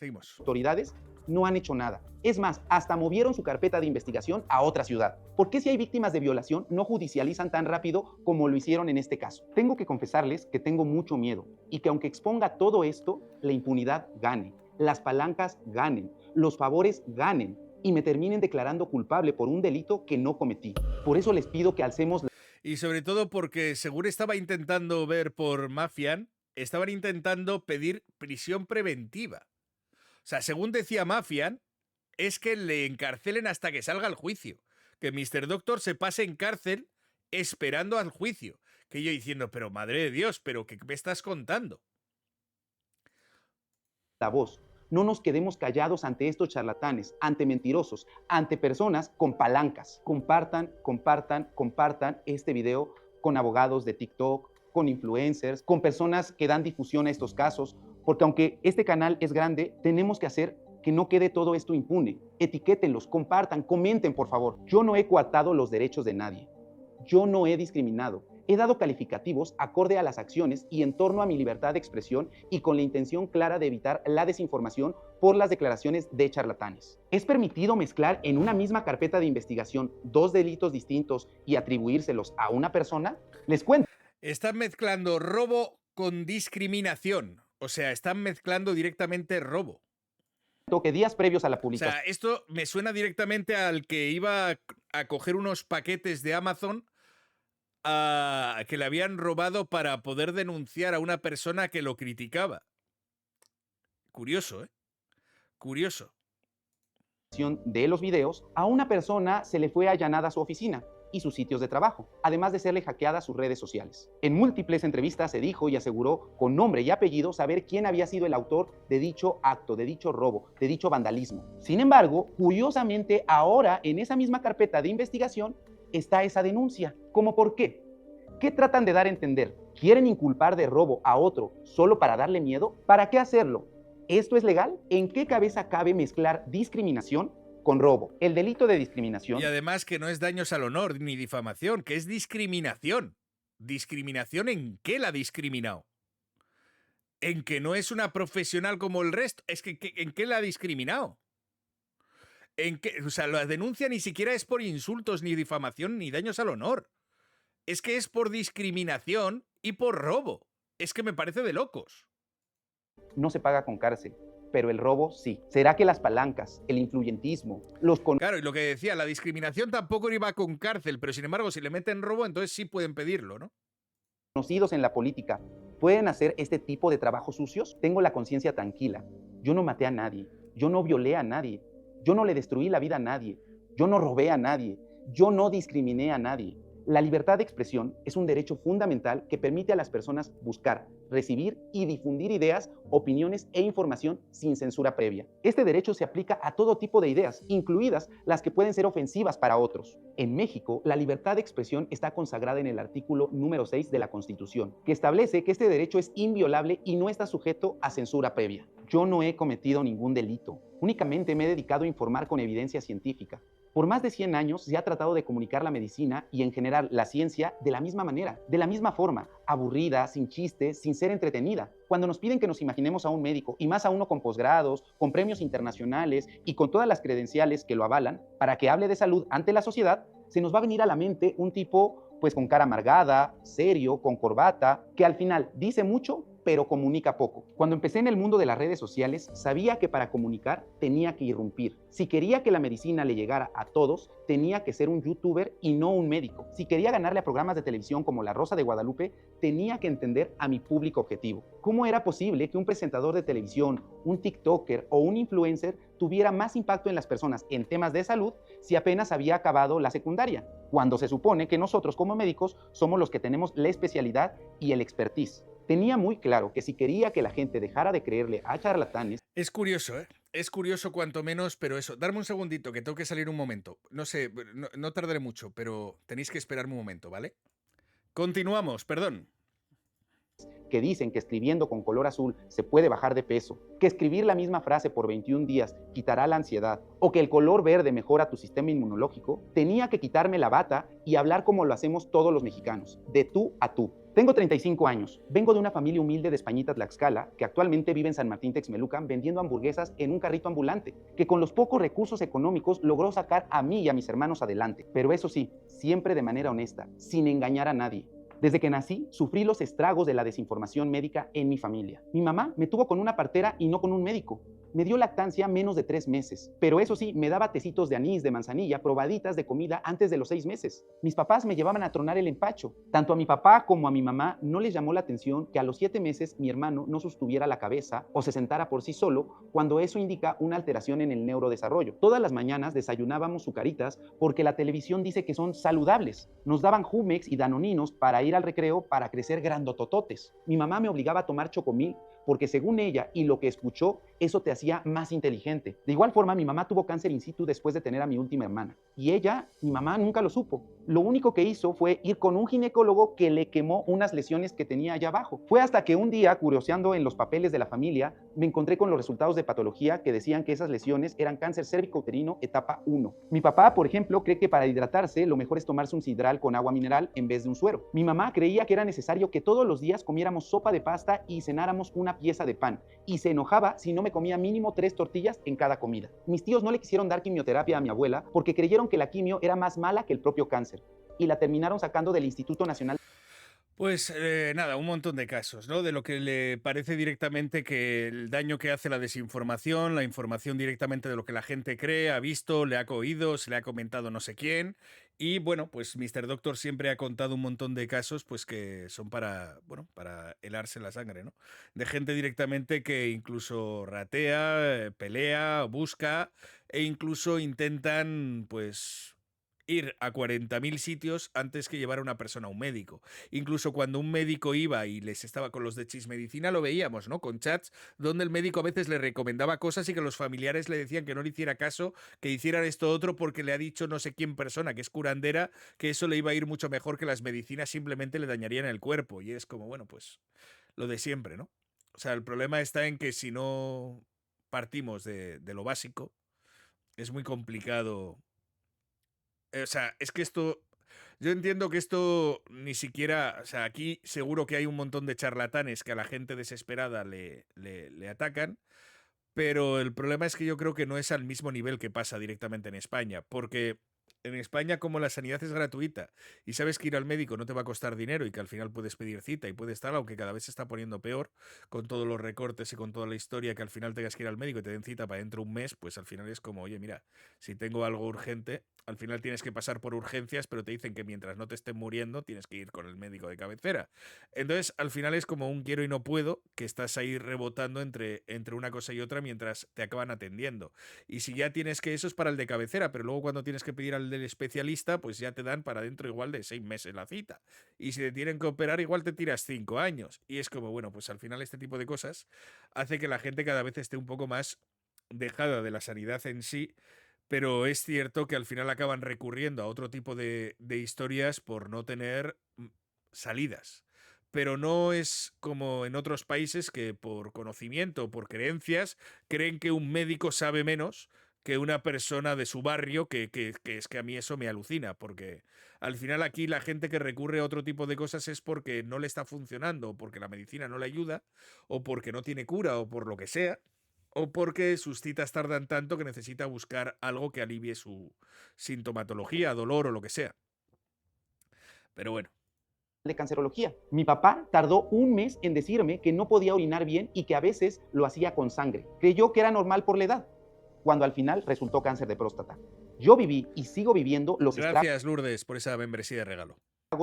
seguimos. autoridades no han hecho nada. Es más, hasta movieron su carpeta de investigación a otra ciudad. ¿Por qué si hay víctimas de violación no judicializan tan rápido como lo hicieron en este caso? Tengo que confesarles que tengo mucho miedo y que aunque exponga todo esto, la impunidad gane, las palancas ganen, los favores ganen y me terminen declarando culpable por un delito que no cometí. Por eso les pido que alcemos... Y sobre todo porque según estaba intentando ver por Mafian, estaban intentando pedir prisión preventiva. O sea, según decía Mafian, es que le encarcelen hasta que salga el juicio. Que Mr. Doctor se pase en cárcel esperando al juicio. Que yo diciendo, pero madre de Dios, ¿pero qué me estás contando? La voz. No nos quedemos callados ante estos charlatanes, ante mentirosos, ante personas con palancas. Compartan, compartan, compartan este video con abogados de TikTok, con influencers, con personas que dan difusión a estos casos, porque aunque este canal es grande, tenemos que hacer que no quede todo esto impune. Etiquétenlos, compartan, comenten, por favor. Yo no he coartado los derechos de nadie. Yo no he discriminado. He dado calificativos acorde a las acciones y en torno a mi libertad de expresión y con la intención clara de evitar la desinformación por las declaraciones de charlatanes. ¿Es permitido mezclar en una misma carpeta de investigación dos delitos distintos y atribuírselos a una persona? Les cuento. Están mezclando robo con discriminación. O sea, están mezclando directamente robo. Que días previos a la O publicación. sea, esto me suena directamente al que iba a coger unos paquetes de Amazon que le habían robado para poder denunciar a una persona que lo criticaba. Curioso, ¿eh? Curioso. De los videos, a una persona se le fue allanada su oficina y sus sitios de trabajo, además de serle hackeadas sus redes sociales. En múltiples entrevistas se dijo y aseguró con nombre y apellido saber quién había sido el autor de dicho acto, de dicho robo, de dicho vandalismo. Sin embargo, curiosamente, ahora en esa misma carpeta de investigación está esa denuncia. ¿Cómo por qué? ¿Qué tratan de dar a entender? ¿Quieren inculpar de robo a otro solo para darle miedo? ¿Para qué hacerlo? ¿Esto es legal? ¿En qué cabeza cabe mezclar discriminación con robo? El delito de discriminación... Y además que no es daños al honor ni difamación, que es discriminación. ¿Discriminación en qué la ha discriminado? En que no es una profesional como el resto. Es que ¿en qué la ha discriminado? En que, o sea, la denuncia ni siquiera es por insultos, ni difamación, ni daños al honor. Es que es por discriminación y por robo. Es que me parece de locos. No se paga con cárcel, pero el robo sí. ¿Será que las palancas, el influyentismo, los Claro, y lo que decía, la discriminación tampoco iba con cárcel, pero sin embargo, si le meten robo, entonces sí pueden pedirlo, ¿no? conocidos en la política pueden hacer este tipo de trabajos sucios? Tengo la conciencia tranquila. Yo no maté a nadie, yo no violé a nadie, yo no le destruí la vida a nadie, yo no robé a nadie, yo no discriminé a nadie. La libertad de expresión es un derecho fundamental que permite a las personas buscar, recibir y difundir ideas, opiniones e información sin censura previa. Este derecho se aplica a todo tipo de ideas, incluidas las que pueden ser ofensivas para otros. En México, la libertad de expresión está consagrada en el artículo número 6 de la Constitución, que establece que este derecho es inviolable y no está sujeto a censura previa. Yo no he cometido ningún delito, únicamente me he dedicado a informar con evidencia científica. Por más de 100 años se ha tratado de comunicar la medicina y en general la ciencia de la misma manera, de la misma forma, aburrida, sin chistes, sin ser entretenida. Cuando nos piden que nos imaginemos a un médico, y más a uno con posgrados, con premios internacionales y con todas las credenciales que lo avalan, para que hable de salud ante la sociedad, se nos va a venir a la mente un tipo pues con cara amargada, serio, con corbata, que al final dice mucho, pero comunica poco. Cuando empecé en el mundo de las redes sociales, sabía que para comunicar tenía que irrumpir. Si quería que la medicina le llegara a todos, tenía que ser un youtuber y no un médico. Si quería ganarle a programas de televisión como La Rosa de Guadalupe, tenía que entender a mi público objetivo. ¿Cómo era posible que un presentador de televisión, un TikToker o un influencer tuviera más impacto en las personas en temas de salud si apenas había acabado la secundaria? Cuando se supone que nosotros como médicos somos los que tenemos la especialidad y el expertise. Tenía muy claro que si quería que la gente dejara de creerle a charlatanes... Es curioso, ¿eh? Es curioso cuanto menos, pero eso. Darme un segundito, que tengo que salir un momento. No sé, no tardaré mucho, pero tenéis que esperarme un momento, ¿vale? Continuamos, perdón. que dicen que escribiendo con color azul se puede bajar de peso, que escribir la misma frase por 21 días quitará la ansiedad, o que el color verde mejora tu sistema inmunológico, tenía que quitarme la bata y hablar como lo hacemos todos los mexicanos, de tú a tú. Tengo 35 años, vengo de una familia humilde de Españita, Tlaxcala, que actualmente vive en San Martín Texmelucan vendiendo hamburguesas en un carrito ambulante, que con los pocos recursos económicos logró sacar a mí y a mis hermanos adelante, pero eso sí, siempre de manera honesta, sin engañar a nadie. Desde que nací, sufrí los estragos de la desinformación médica en mi familia. Mi mamá me tuvo con una partera y no con un médico. Me dio lactancia menos de 3 meses, pero eso sí, me daba tecitos de anís, de manzanilla, probaditas de comida antes de los 6 meses. Mis papás me llevaban a tronar el empacho. Tanto a mi papá como a mi mamá no les llamó la atención que a los 7 meses mi hermano no sostuviera la cabeza o se sentara por sí solo, cuando eso indica una alteración en el neurodesarrollo. Todas las mañanas desayunábamos Zucaritas porque la televisión dice que son saludables. Nos daban Jumex y Danoninos para ir al recreo para crecer grandotototes. Mi mamá me obligaba a tomar Chocomil porque según ella y lo que escuchó, eso te hacía más inteligente. De igual forma, mi mamá tuvo cáncer in situ después de tener a mi última hermana. Y ella, mi mamá, nunca lo supo. Lo único que hizo fue ir con un ginecólogo que le quemó unas lesiones que tenía allá abajo. Fue hasta que un día, curioseando en los papeles de la familia, me encontré con los resultados de patología que decían que esas lesiones eran cáncer cérvico-uterino etapa 1. Mi papá, por ejemplo, cree que para hidratarse lo mejor es tomarse un sidral con agua mineral en vez de un suero. Mi mamá creía que era necesario que todos los días comiéramos sopa de pasta y cenáramos una pieza de pan, y se enojaba si no me comía mínimo 3 tortillas en cada comida. Mis tíos no le quisieron dar quimioterapia a mi abuela porque creyeron que la quimio era más mala que el propio cáncer, y la terminaron sacando del Instituto Nacional. Pues nada, un montón de casos, ¿no? De lo que le parece directamente que el daño que hace la desinformación, la información directamente de lo que la gente cree, ha visto, le ha oído, se le ha comentado no sé quién. Y bueno, pues Mr. Doctor siempre ha contado un montón de casos, pues que son para, bueno, para helarse la sangre, ¿no? De gente directamente que incluso ratea, pelea, busca e incluso intentan, pues ir a 40.000 sitios antes que llevar a una persona a un médico. Incluso cuando un médico iba y les estaba con los de Chismedicina, lo veíamos, ¿no? Con chats donde el médico a veces le recomendaba cosas y que los familiares le decían que no le hiciera caso, que hicieran esto otro porque le ha dicho no sé quién persona, que es curandera, que eso le iba a ir mucho mejor, que las medicinas simplemente le dañarían el cuerpo. Y es como, bueno, pues lo de siempre, ¿no? O sea, el problema está en que si no partimos de lo básico, es muy complicado. O sea, es que esto, yo entiendo que esto ni siquiera, o sea, aquí seguro que hay un montón de charlatanes que a la gente desesperada le atacan, pero el problema es que yo creo que no es al mismo nivel que pasa directamente en España, porque en España, como la sanidad es gratuita y sabes que ir al médico no te va a costar dinero y que al final puedes pedir cita y puedes estar, aunque cada vez se está poniendo peor con todos los recortes y con toda la historia, que al final tengas que ir al médico y te den cita para dentro de un mes, pues al final es como, oye, mira, si tengo algo urgente, al final tienes que pasar por urgencias, pero te dicen que mientras no te estén muriendo tienes que ir con el médico de cabecera. Entonces, al final es como un quiero y no puedo, que estás ahí rebotando entre una cosa y otra mientras te acaban atendiendo. Y si ya tienes que eso es para el de cabecera, pero luego cuando tienes que pedir al del especialista, pues ya te dan para dentro igual de 6 meses la cita. Y si te tienen que operar, igual te tiras 5 años. Y es como, bueno, pues al final este tipo de cosas hace que la gente cada vez esté un poco más dejada de la sanidad en sí, pero es cierto que al final acaban recurriendo a otro tipo de historias por no tener salidas. Pero no es como en otros países que por conocimiento, por creencias, creen que un médico sabe menos que una persona de su barrio, que es que a mí eso me alucina, porque al final aquí la gente que recurre a otro tipo de cosas es porque no le está funcionando, o porque la medicina no le ayuda, o porque no tiene cura, o por lo que sea, o porque sus citas tardan tanto que necesita buscar algo que alivie su sintomatología, dolor o lo que sea. Pero bueno. De cancerología. Mi papá tardó un mes en decirme que no podía orinar bien y que a veces lo hacía con sangre. Creyó que era normal por la edad, cuando al final resultó cáncer de próstata. Yo viví y sigo viviendo los Gracias, Lourdes, por esa membresía de regalo.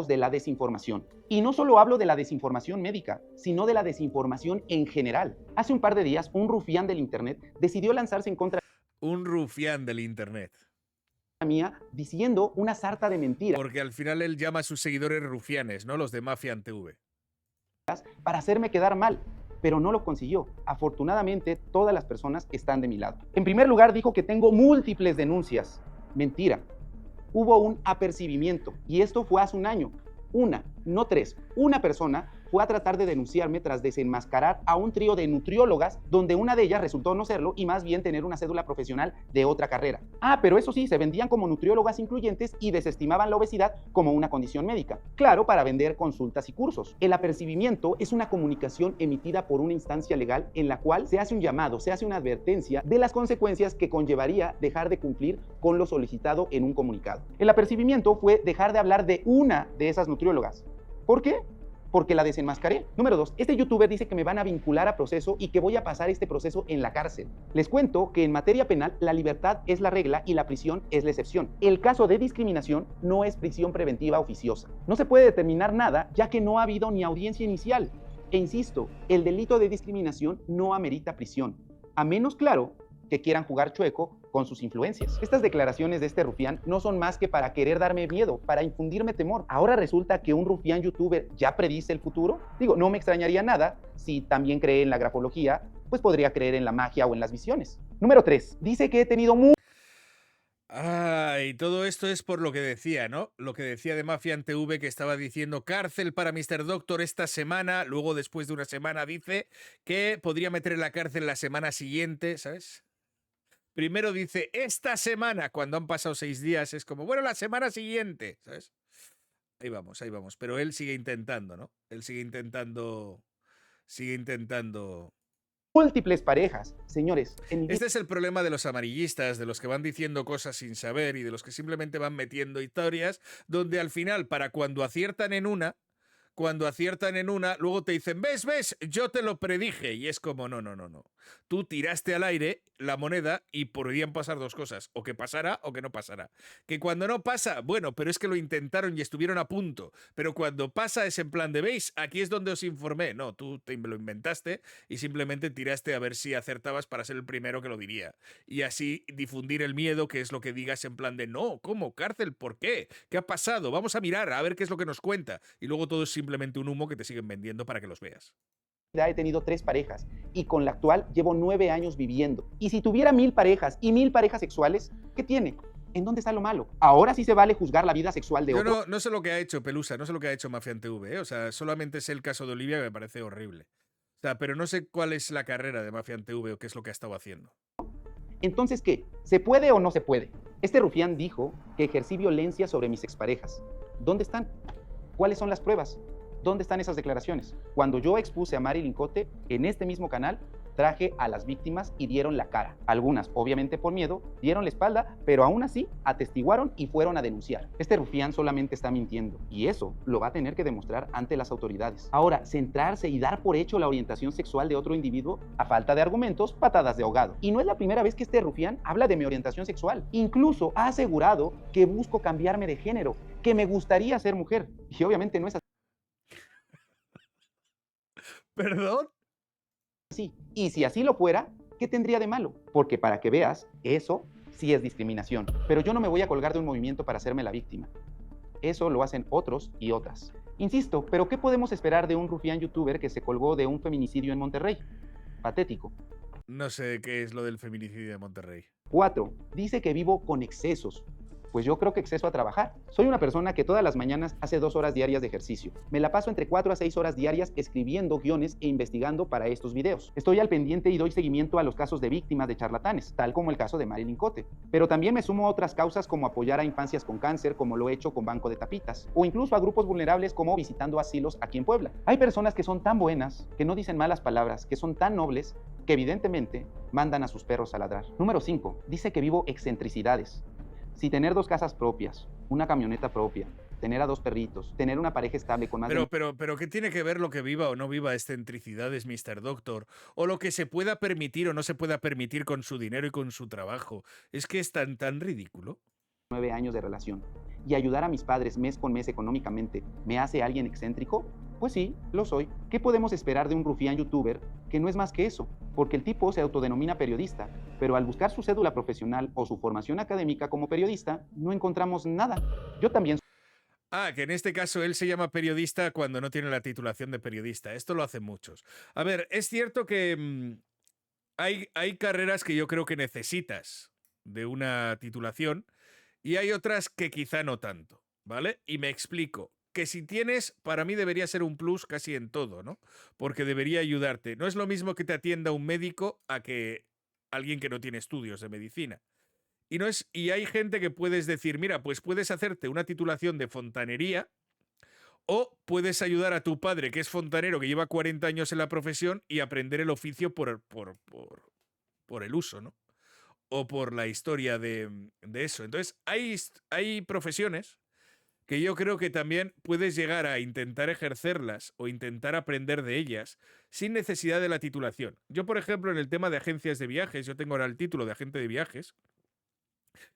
De la desinformación. Y no solo hablo de la desinformación médica, sino de la desinformación en general. Hace un par de días, un rufián del internet decidió lanzarse en contra Un rufián del internet. Mía diciendo una sarta de mentiras. Porque al final él llama a sus seguidores rufianes, ¿no? Los de Mafia TV. Para hacerme quedar mal, pero no lo consiguió. Afortunadamente, todas las personas están de mi lado. En primer lugar, dijo que tengo múltiples denuncias. Mentira. Hubo un apercibimiento y esto fue hace un año. Una, no 3, una persona fue a tratar de denunciarme tras desenmascarar a un trío de nutriólogas, donde una de ellas resultó no serlo y más bien tener una cédula profesional de otra carrera. Pero eso sí, se vendían como nutriólogas incluyentes y desestimaban la obesidad como una condición médica. Claro, para vender consultas y cursos. El apercibimiento es una comunicación emitida por una instancia legal en la cual se hace un llamado, se hace una advertencia de las consecuencias que conllevaría dejar de cumplir con lo solicitado en un comunicado. El apercibimiento fue dejar de hablar de una de esas nutriólogas. ¿Por qué? Porque la desenmascaré. Número 2, este youtuber dice que me van a vincular a proceso y que voy a pasar este proceso en la cárcel. Les cuento que en materia penal la libertad es la regla y la prisión es la excepción. El caso de discriminación no es prisión preventiva oficiosa. No se puede determinar nada ya que no ha habido ni audiencia inicial. E insisto, el delito de discriminación no amerita prisión, a menos, claro, que quieran jugar chueco con sus influencias. Estas declaraciones de este rufián no son más que para querer darme miedo, para infundirme temor. Ahora resulta que un rufián youtuber ya predice el futuro. Digo, no me extrañaría nada si también cree en la grafología, pues podría creer en la magia o en las visiones. Número 3, dice que he tenido Y todo esto es por lo que decía, ¿no? Lo que decía de Mafian TV, que estaba diciendo cárcel para Mr. Doctor esta semana, luego después de una semana dice que podría meter en la cárcel la semana siguiente, ¿sabes? Primero dice esta semana, cuando han pasado 6 días, es como, bueno, la semana siguiente, ¿sabes? Ahí vamos. Pero él sigue intentando, ¿no? Él sigue intentando múltiples parejas. Señores, Este es el problema de los amarillistas, de los que van diciendo cosas sin saber y de los que simplemente van metiendo historias, donde al final, para cuando aciertan en una, luego te dicen, ves, yo te lo predije. Y es como, no. Tú tiraste al aire la moneda y podrían pasar dos cosas, o que pasara o que no pasara. Que cuando no pasa, bueno, pero es que lo intentaron y estuvieron a punto. Pero cuando pasa es en plan de, ¿veis? Aquí es donde os informé. No, tú te lo inventaste y simplemente tiraste a ver si acertabas para ser el primero que lo diría. Y así difundir el miedo, que es lo que digas en plan de, no, ¿cómo? ¿Cárcel? ¿Por qué? ¿Qué ha pasado? Vamos a mirar, a ver qué es lo que nos cuenta. Y luego todo es simplemente un humo que te siguen vendiendo para que los veas. He tenido 3 parejas y con la actual llevo 9 años viviendo. Y si tuviera 1000 parejas y 1000 parejas sexuales, ¿qué tiene? ¿En dónde está lo malo? Ahora sí se vale juzgar la vida sexual de otro. Yo no sé lo que ha hecho Pelusa, no sé lo que ha hecho Mafian TV, ¿eh? O sea, solamente sé el caso de Olivia que me parece horrible. O sea, pero no sé cuál es la carrera de Mafian TV o qué es lo que ha estado haciendo. Entonces, ¿qué? ¿Se puede o no se puede? Este rufián dijo que ejercí violencia sobre mis exparejas. ¿Dónde están? ¿Cuáles son las pruebas? ¿Dónde están esas declaraciones? Cuando yo expuse a Marilyn Cote en este mismo canal, traje a las víctimas y dieron la cara. Algunas, obviamente por miedo, dieron la espalda, pero aún así atestiguaron y fueron a denunciar. Este rufián solamente está mintiendo y eso lo va a tener que demostrar ante las autoridades. Ahora, centrarse y dar por hecho la orientación sexual de otro individuo, a falta de argumentos, patadas de ahogado. Y no es la primera vez que este rufián habla de mi orientación sexual. Incluso ha asegurado que busco cambiarme de género, que me gustaría ser mujer. Y obviamente no es así. ¿Perdón? Sí, y si así lo fuera, ¿qué tendría de malo? Porque para que veas, eso sí es discriminación. Pero yo no me voy a colgar de un movimiento para hacerme la víctima. Eso lo hacen otros y otras. Insisto, ¿pero qué podemos esperar de un rufián youtuber que se colgó de un feminicidio en Monterrey? Patético. No sé qué es lo del feminicidio de Monterrey. 4. Dice que vivo con excesos. Pues yo creo que exceso a trabajar. Soy una persona que todas las mañanas hace 2 horas diarias de ejercicio. Me la paso entre 4 a 6 horas diarias escribiendo guiones e investigando para estos videos. Estoy al pendiente y doy seguimiento a los casos de víctimas de charlatanes, tal como el caso de Marilyn Cote. Pero también me sumo a otras causas como apoyar a infancias con cáncer, como lo he hecho con Banco de Tapitas, o incluso a grupos vulnerables como visitando asilos aquí en Puebla. Hay personas que son tan buenas, que no dicen malas palabras, que son tan nobles, que evidentemente mandan a sus perros a ladrar. Número 5. Dice que vivo excentricidades. Si tener 2 casas propias, una camioneta propia, tener a 2 perritos, tener una pareja estable con más pero ¿qué tiene que ver lo que viva o no viva excentricidades, Mr. Doctor? O lo que se pueda permitir o no se pueda permitir con su dinero y con su trabajo. Es que es tan ridículo. 9 años de relación. ¿Y ayudar a mis padres mes con mes económicamente me hace alguien excéntrico? Pues sí, lo soy. ¿Qué podemos esperar de un rufián youtuber que no es más que eso? Porque el tipo se autodenomina periodista, pero al buscar su cédula profesional o su formación académica como periodista, no encontramos nada. Yo también Que en este caso él se llama periodista cuando no tiene la titulación de periodista. Esto lo hacen muchos. A ver, es cierto que hay carreras que yo creo que necesitas de una titulación y hay otras que quizá no tanto, ¿vale? Y me explico. que si tienes, para mí debería ser un plus casi en todo, ¿no? Porque debería ayudarte. No es lo mismo que te atienda un médico a que alguien que no tiene estudios de medicina. Y hay gente que puedes decir, mira, pues puedes hacerte una titulación de fontanería o puedes ayudar a tu padre, que es fontanero, que lleva 40 años en la profesión, y aprender el oficio por el uso, ¿no? O por la historia de eso. Entonces, hay profesiones que yo creo que también puedes llegar a intentar ejercerlas o intentar aprender de ellas sin necesidad de la titulación. Yo, por ejemplo, en el tema de agencias de viajes, yo tengo ahora el título de agente de viajes,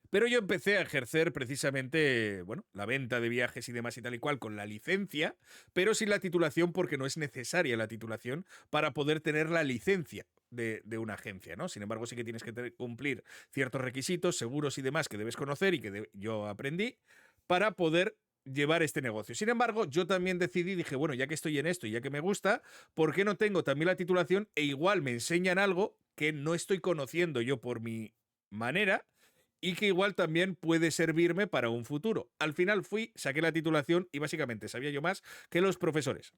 pero yo empecé a ejercer precisamente, bueno, la venta de viajes y demás y tal y cual con la licencia, pero sin la titulación porque no es necesaria la titulación para poder tener la licencia de una agencia, ¿no? Sin embargo, sí que tienes que cumplir ciertos requisitos, seguros y demás que debes conocer y que yo aprendí para poder llevar este negocio. Sin embargo, yo también decidí, dije, bueno, ya que estoy en esto y ya que me gusta, ¿por qué no tengo también la titulación e igual me enseñan algo que no estoy conociendo yo por mi manera y que igual también puede servirme para un futuro? Al final fui, saqué la titulación y básicamente sabía yo más que los profesores.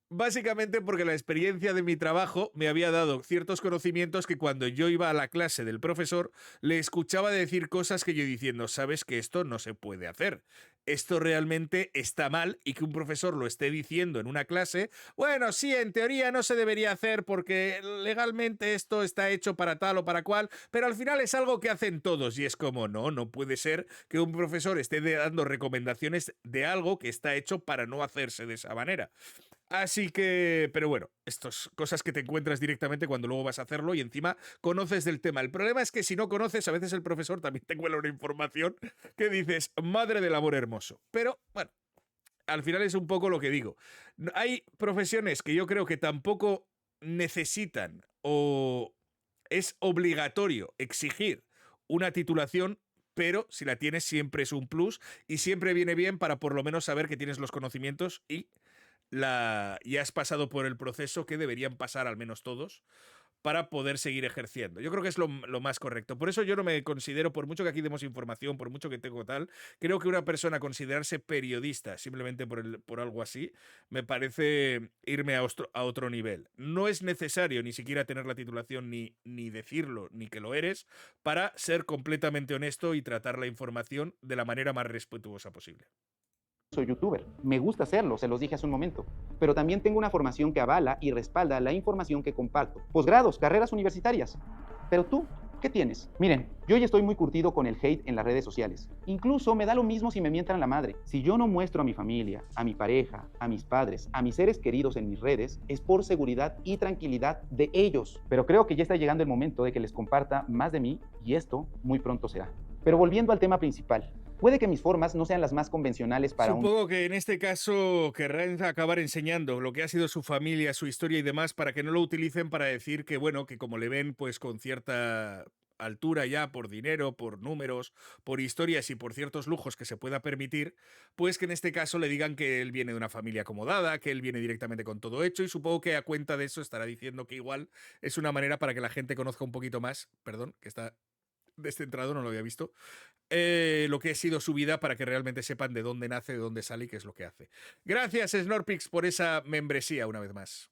Básicamente porque la experiencia de mi trabajo me había dado ciertos conocimientos que cuando yo iba a la clase del profesor le escuchaba decir cosas que yo diciendo, sabes que esto no se puede hacer. Esto realmente está mal, y que un profesor lo esté diciendo en una clase, bueno, sí, en teoría no se debería hacer porque legalmente esto está hecho para tal o para cual, pero al final es algo que hacen todos y es como, no puede ser que un profesor esté dando recomendaciones de algo que está hecho para no hacerse de esa manera. Así que, pero bueno, estas cosas que te encuentras directamente cuando luego vas a hacerlo y encima conoces del tema. El problema es que si no conoces, a veces el profesor también te cuela una información que dices, madre del amor hermoso. Pero bueno, al final es un poco lo que digo. Hay profesiones que yo creo que tampoco necesitan o es obligatorio exigir una titulación, pero si la tienes siempre es un plus y siempre viene bien para por lo menos saber que tienes los conocimientos y has pasado por el proceso que deberían pasar al menos todos para poder seguir ejerciendo. Yo creo que es lo más correcto. Por eso yo no me considero, por mucho que aquí demos información, por mucho que tengo tal, creo que una persona considerarse periodista simplemente por algo así, me parece irme a otro nivel. No es necesario ni siquiera tener la titulación ni decirlo, ni que lo eres, para ser completamente honesto y tratar la información de la manera más respetuosa posible. Soy youtuber, me gusta hacerlo, se los dije hace un momento, pero también tengo una formación que avala y respalda la información que comparto. Posgrados, carreras universitarias. Pero tú, ¿qué tienes? Miren, yo ya estoy muy curtido con el hate en las redes sociales. Incluso me da lo mismo si me mientan la madre. Si yo no muestro a mi familia, a mi pareja, a mis padres, a mis seres queridos en mis redes, es por seguridad y tranquilidad de ellos. Pero creo que ya está llegando el momento de que les comparta más de mí, y esto muy pronto será. Pero volviendo al tema principal, puede que mis formas no sean las más convencionales para Supongo que en este caso querrán acabar enseñando lo que ha sido su familia, su historia y demás, para que no lo utilicen para decir que, bueno, que como le ven pues con cierta altura ya por dinero, por números, por historias y por ciertos lujos que se pueda permitir, pues que en este caso le digan que él viene de una familia acomodada, que él viene directamente con todo hecho, y supongo que a cuenta de eso estará diciendo que igual es una manera para que la gente conozca un poquito más, perdón, que está descentrado, no lo había visto, lo que ha sido su vida, para que realmente sepan de dónde nace, de dónde sale y qué es lo que hace. Gracias, Snorpix, por esa membresía una vez más.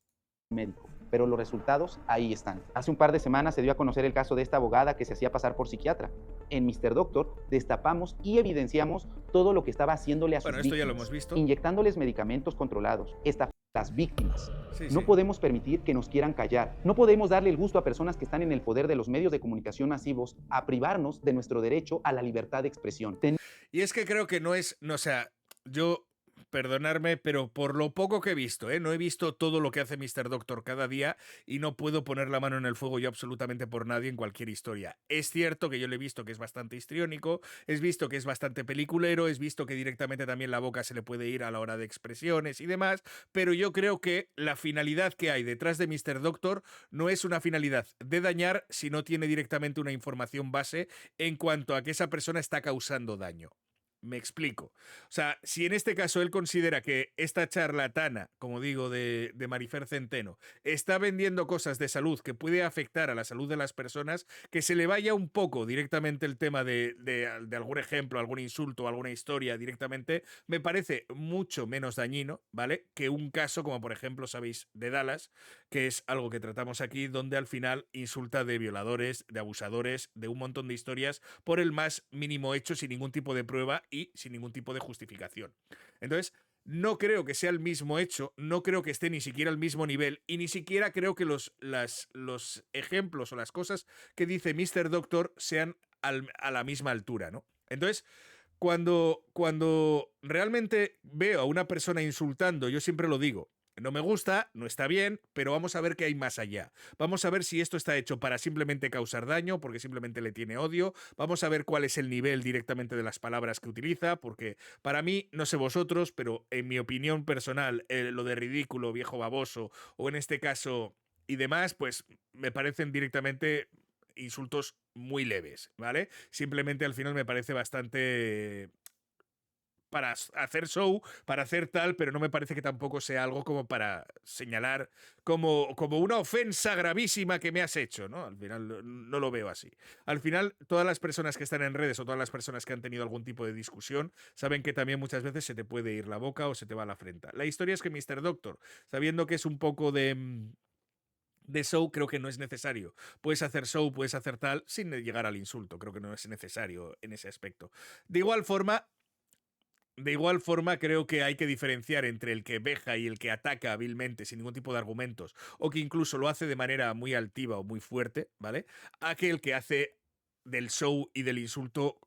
médico, pero los resultados ahí están. Hace un par de semanas se dio a conocer el caso de esta abogada que se hacía pasar por psiquiatra. En Mr. Doctor destapamos y evidenciamos todo lo que estaba haciéndole a sus víctimas, ya lo hemos visto, inyectándoles medicamentos controlados, las víctimas. Sí, no sí. podemos permitir que nos quieran callar. No podemos darle el gusto a personas que están en el poder de los medios de comunicación masivos a privarnos de nuestro derecho a la libertad de expresión. Y es que creo que no es, no, o sea, yo, perdonarme, pero por lo poco que he visto, no he visto todo lo que hace Mr. Doctor cada día y no puedo poner la mano en el fuego yo absolutamente por nadie en cualquier historia. Es cierto que yo le he visto que es bastante histriónico, he visto que es bastante peliculero, he visto que directamente también la boca se le puede ir a la hora de expresiones y demás, pero yo creo que la finalidad que hay detrás de Mr. Doctor no es una finalidad de dañar si no tiene directamente una información base en cuanto a que esa persona está causando daño. Me explico. O sea, si en este caso él considera que esta charlatana, como digo, de Marifer Centeno, está vendiendo cosas de salud que puede afectar a la salud de las personas, que se le vaya un poco directamente el tema de algún ejemplo, algún insulto, alguna historia directamente, me parece mucho menos dañino, ¿vale? Que un caso como, por ejemplo, sabéis, de Dallas, que es algo que tratamos aquí, donde al final insulta de violadores, de abusadores, de un montón de historias por el más mínimo hecho, sin ningún tipo de prueba y sin ningún tipo de justificación. Entonces, no creo que sea el mismo hecho, no creo que esté ni siquiera al mismo nivel y ni siquiera creo que los ejemplos o las cosas que dice Mr. Doctor sean a la misma altura, ¿no? Entonces, cuando realmente veo a una persona insultando, yo siempre lo digo, no me gusta, no está bien, pero vamos a ver qué hay más allá. Vamos a ver si esto está hecho para simplemente causar daño, porque simplemente le tiene odio. Vamos a ver cuál es el nivel directamente de las palabras que utiliza, porque para mí, no sé vosotros, pero en mi opinión personal, lo de ridículo, viejo baboso, o en este caso y demás, pues me parecen directamente insultos muy leves, ¿vale? Simplemente al final me parece bastante para hacer show, para hacer tal, pero no me parece que tampoco sea algo como para señalar como una ofensa gravísima que me has hecho, ¿no? Al final no lo veo así. Al final, todas las personas que están en redes o todas las personas que han tenido algún tipo de discusión saben que también muchas veces se te puede ir la boca o se te va la frente. La historia es que Mr. Doctor, sabiendo que es un poco de show, creo que no es necesario. Puedes hacer show, puedes hacer tal, sin llegar al insulto. Creo que no es necesario en ese aspecto. De igual forma, creo que hay que diferenciar entre el que veja y el que ataca hábilmente sin ningún tipo de argumentos, o que incluso lo hace de manera muy altiva o muy fuerte, ¿vale? Aquel que hace del show y del insulto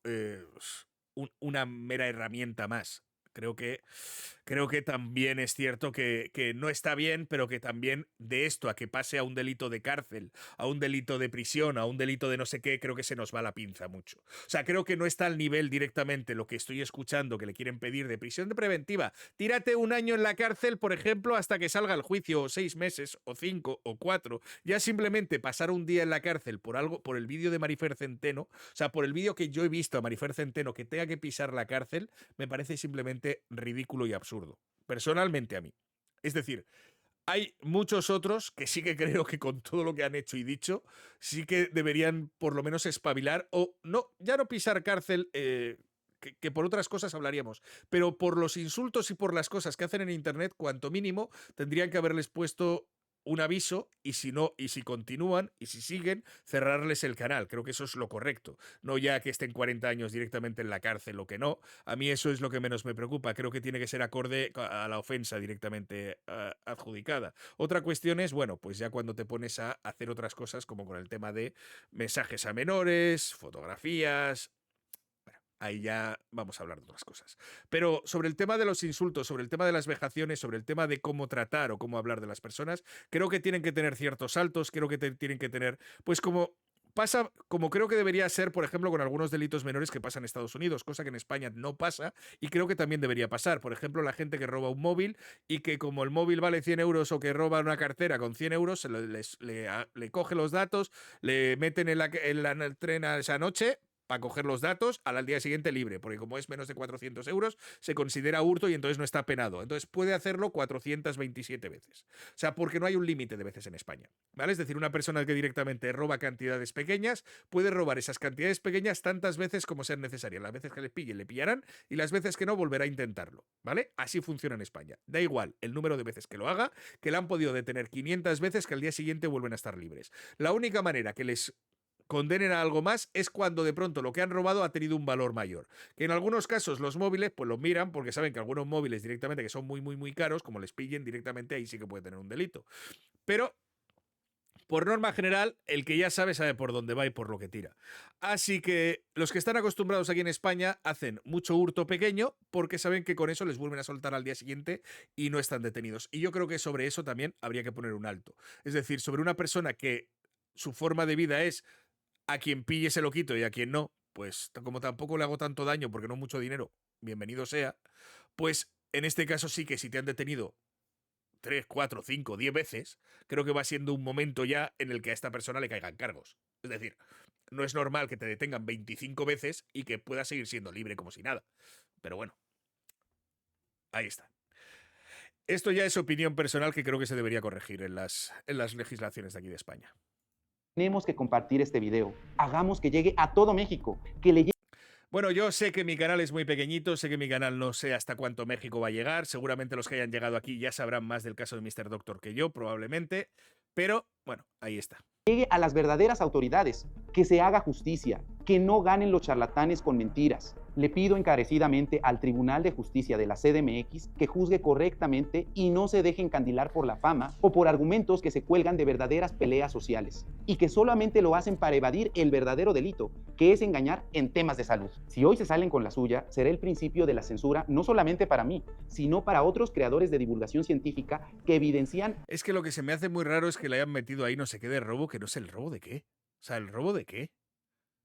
una mera herramienta más. Creo que también es cierto que no está bien, pero que también de esto a que pase a un delito de cárcel, a un delito de prisión, a un delito de no sé qué, creo que se nos va la pinza mucho. O sea, creo que no está al nivel directamente lo que estoy escuchando que le quieren pedir de prisión de preventiva. Tírate 1 año en la cárcel, por ejemplo, hasta que salga el juicio, o 6 meses, o 5, o 4. Ya simplemente pasar un día en la cárcel por algo, por el vídeo de Marifer Centeno, o sea, por el vídeo que yo he visto a Marifer Centeno que tenga que pisar la cárcel, me parece simplemente ridículo y absurdo. Personalmente a mí. Es decir, hay muchos otros que sí que creo que con todo lo que han hecho y dicho, sí que deberían por lo menos espabilar o no, ya no pisar cárcel, que por otras cosas hablaríamos, pero por los insultos y por las cosas que hacen en internet, cuanto mínimo, tendrían que haberles puesto un aviso y si no, y si continúan y si siguen, cerrarles el canal. Creo que eso es lo correcto. No ya que estén 40 años directamente en la cárcel o que no. A mí eso es lo que menos me preocupa. Creo que tiene que ser acorde a la ofensa directamente adjudicada. Otra cuestión es, bueno, pues ya cuando te pones a hacer otras cosas como con el tema de mensajes a menores, fotografías, ahí ya vamos a hablar de otras cosas. Pero sobre el tema de los insultos, sobre el tema de las vejaciones, sobre el tema de cómo tratar o cómo hablar de las personas, creo que tienen que tener ciertos saltos, creo que tienen que tener, pues como pasa, como creo que debería ser, por ejemplo, con algunos delitos menores que pasan en Estados Unidos, cosa que en España no pasa y creo que también debería pasar. Por ejemplo, la gente que roba un móvil y que como el móvil vale 100 euros o que roba una cartera con 100 euros, le coge los datos, le meten en el tren a esa noche para coger los datos, al día siguiente libre, porque como es menos de 400 euros, se considera hurto y entonces no está penado. Entonces puede hacerlo 427 veces. O sea, porque no hay un límite de veces en España, ¿vale? Es decir, una persona que directamente roba cantidades pequeñas puede robar esas cantidades pequeñas tantas veces como sean necesarias. Las veces que le pillen, le pillarán y las veces que no, volverá a intentarlo, ¿vale? Así funciona en España. Da igual el número de veces que lo haga, que le han podido detener 500 veces que al día siguiente vuelven a estar libres. La única manera que les condenen a algo más es cuando de pronto lo que han robado ha tenido un valor mayor. Que en algunos casos los móviles pues lo miran porque saben que algunos móviles directamente que son muy muy muy caros, como les pillen directamente ahí sí que puede tener un delito. Pero por norma general, el que ya sabe por dónde va y por lo que tira. Así que los que están acostumbrados aquí en España hacen mucho hurto pequeño porque saben que con eso les vuelven a soltar al día siguiente y no están detenidos. Y yo creo que sobre eso también habría que poner un alto. Es decir, sobre una persona que su forma de vida es a quien pille se lo quito y a quien no, pues como tampoco le hago tanto daño porque no mucho dinero, bienvenido sea, pues en este caso sí que si te han detenido 3, 4, 5, 10 veces, creo que va siendo un momento ya en el que a esta persona le caigan cargos. Es decir, no es normal que te detengan 25 veces y que puedas seguir siendo libre como si nada. Pero bueno, ahí está. Esto ya es opinión personal que creo que se debería corregir en las legislaciones de aquí de España. Tenemos que compartir este video. Hagamos que llegue a todo México, que le llegue. Bueno, yo sé que mi canal es muy pequeñito, sé que mi canal no sé hasta cuánto México va a llegar. Seguramente los que hayan llegado aquí ya sabrán más del caso de Mr. Doctor que yo, probablemente. Pero, bueno, ahí está. Llegue a las verdaderas autoridades, que se haga justicia, que no ganen los charlatanes con mentiras. Le pido encarecidamente al Tribunal de Justicia de la CDMX que juzgue correctamente y no se deje encandilar por la fama o por argumentos que se cuelgan de verdaderas peleas sociales y que solamente lo hacen para evadir el verdadero delito, que es engañar en temas de salud. Si hoy se salen con la suya, será el principio de la censura no solamente para mí, sino para otros creadores de divulgación científica que evidencian. Es que lo que se me hace muy raro es que le hayan metido ahí no sé qué de robo, que no sé el robo de qué. O sea, ¿el robo de qué?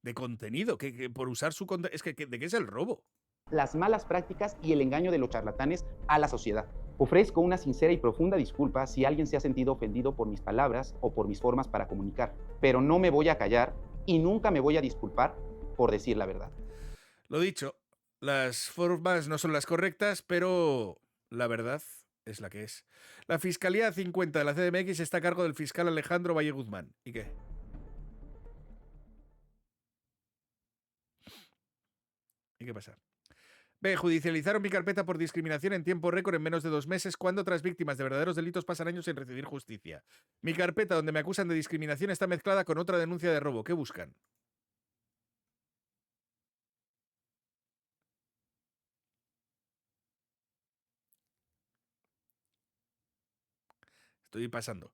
De contenido, que por usar su contenido. Es que, ¿de qué es el robo? Las malas prácticas y el engaño de los charlatanes a la sociedad. Ofrezco una sincera y profunda disculpa si alguien se ha sentido ofendido por mis palabras o por mis formas para comunicar, pero no me voy a callar y nunca me voy a disculpar por decir la verdad. Lo dicho, las formas no son las correctas, pero la verdad es la que es. La Fiscalía 50 de la CDMX está a cargo del fiscal Alejandro Valle Guzmán. ¿Y qué? ¿Y qué pasa? B. Judicializaron mi carpeta por discriminación en tiempo récord en menos de 2 meses, cuando otras víctimas de verdaderos delitos pasan años sin recibir justicia. Mi carpeta, donde me acusan de discriminación, está mezclada con otra denuncia de robo. ¿Qué buscan? Estoy pasando.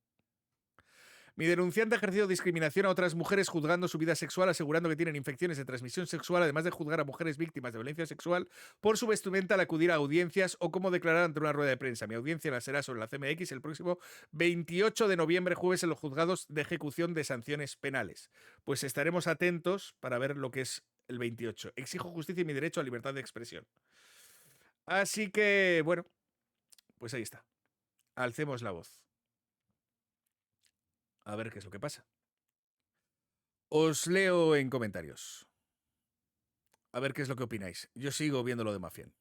Mi denunciante ha ejercido discriminación a otras mujeres juzgando su vida sexual, asegurando que tienen infecciones de transmisión sexual, además de juzgar a mujeres víctimas de violencia sexual por su vestimenta al acudir a audiencias o como declarar ante una rueda de prensa. Mi audiencia la será sobre la CMX el próximo 28 de noviembre, jueves, en los juzgados de ejecución de sanciones penales. Pues estaremos atentos para ver lo que es el 28. Exijo justicia y mi derecho a libertad de expresión. Así que, bueno, pues ahí está. Alcemos la voz. A ver qué es lo que pasa. Os leo en comentarios. A ver qué es lo que opináis. Yo sigo viendo lo de Mafián.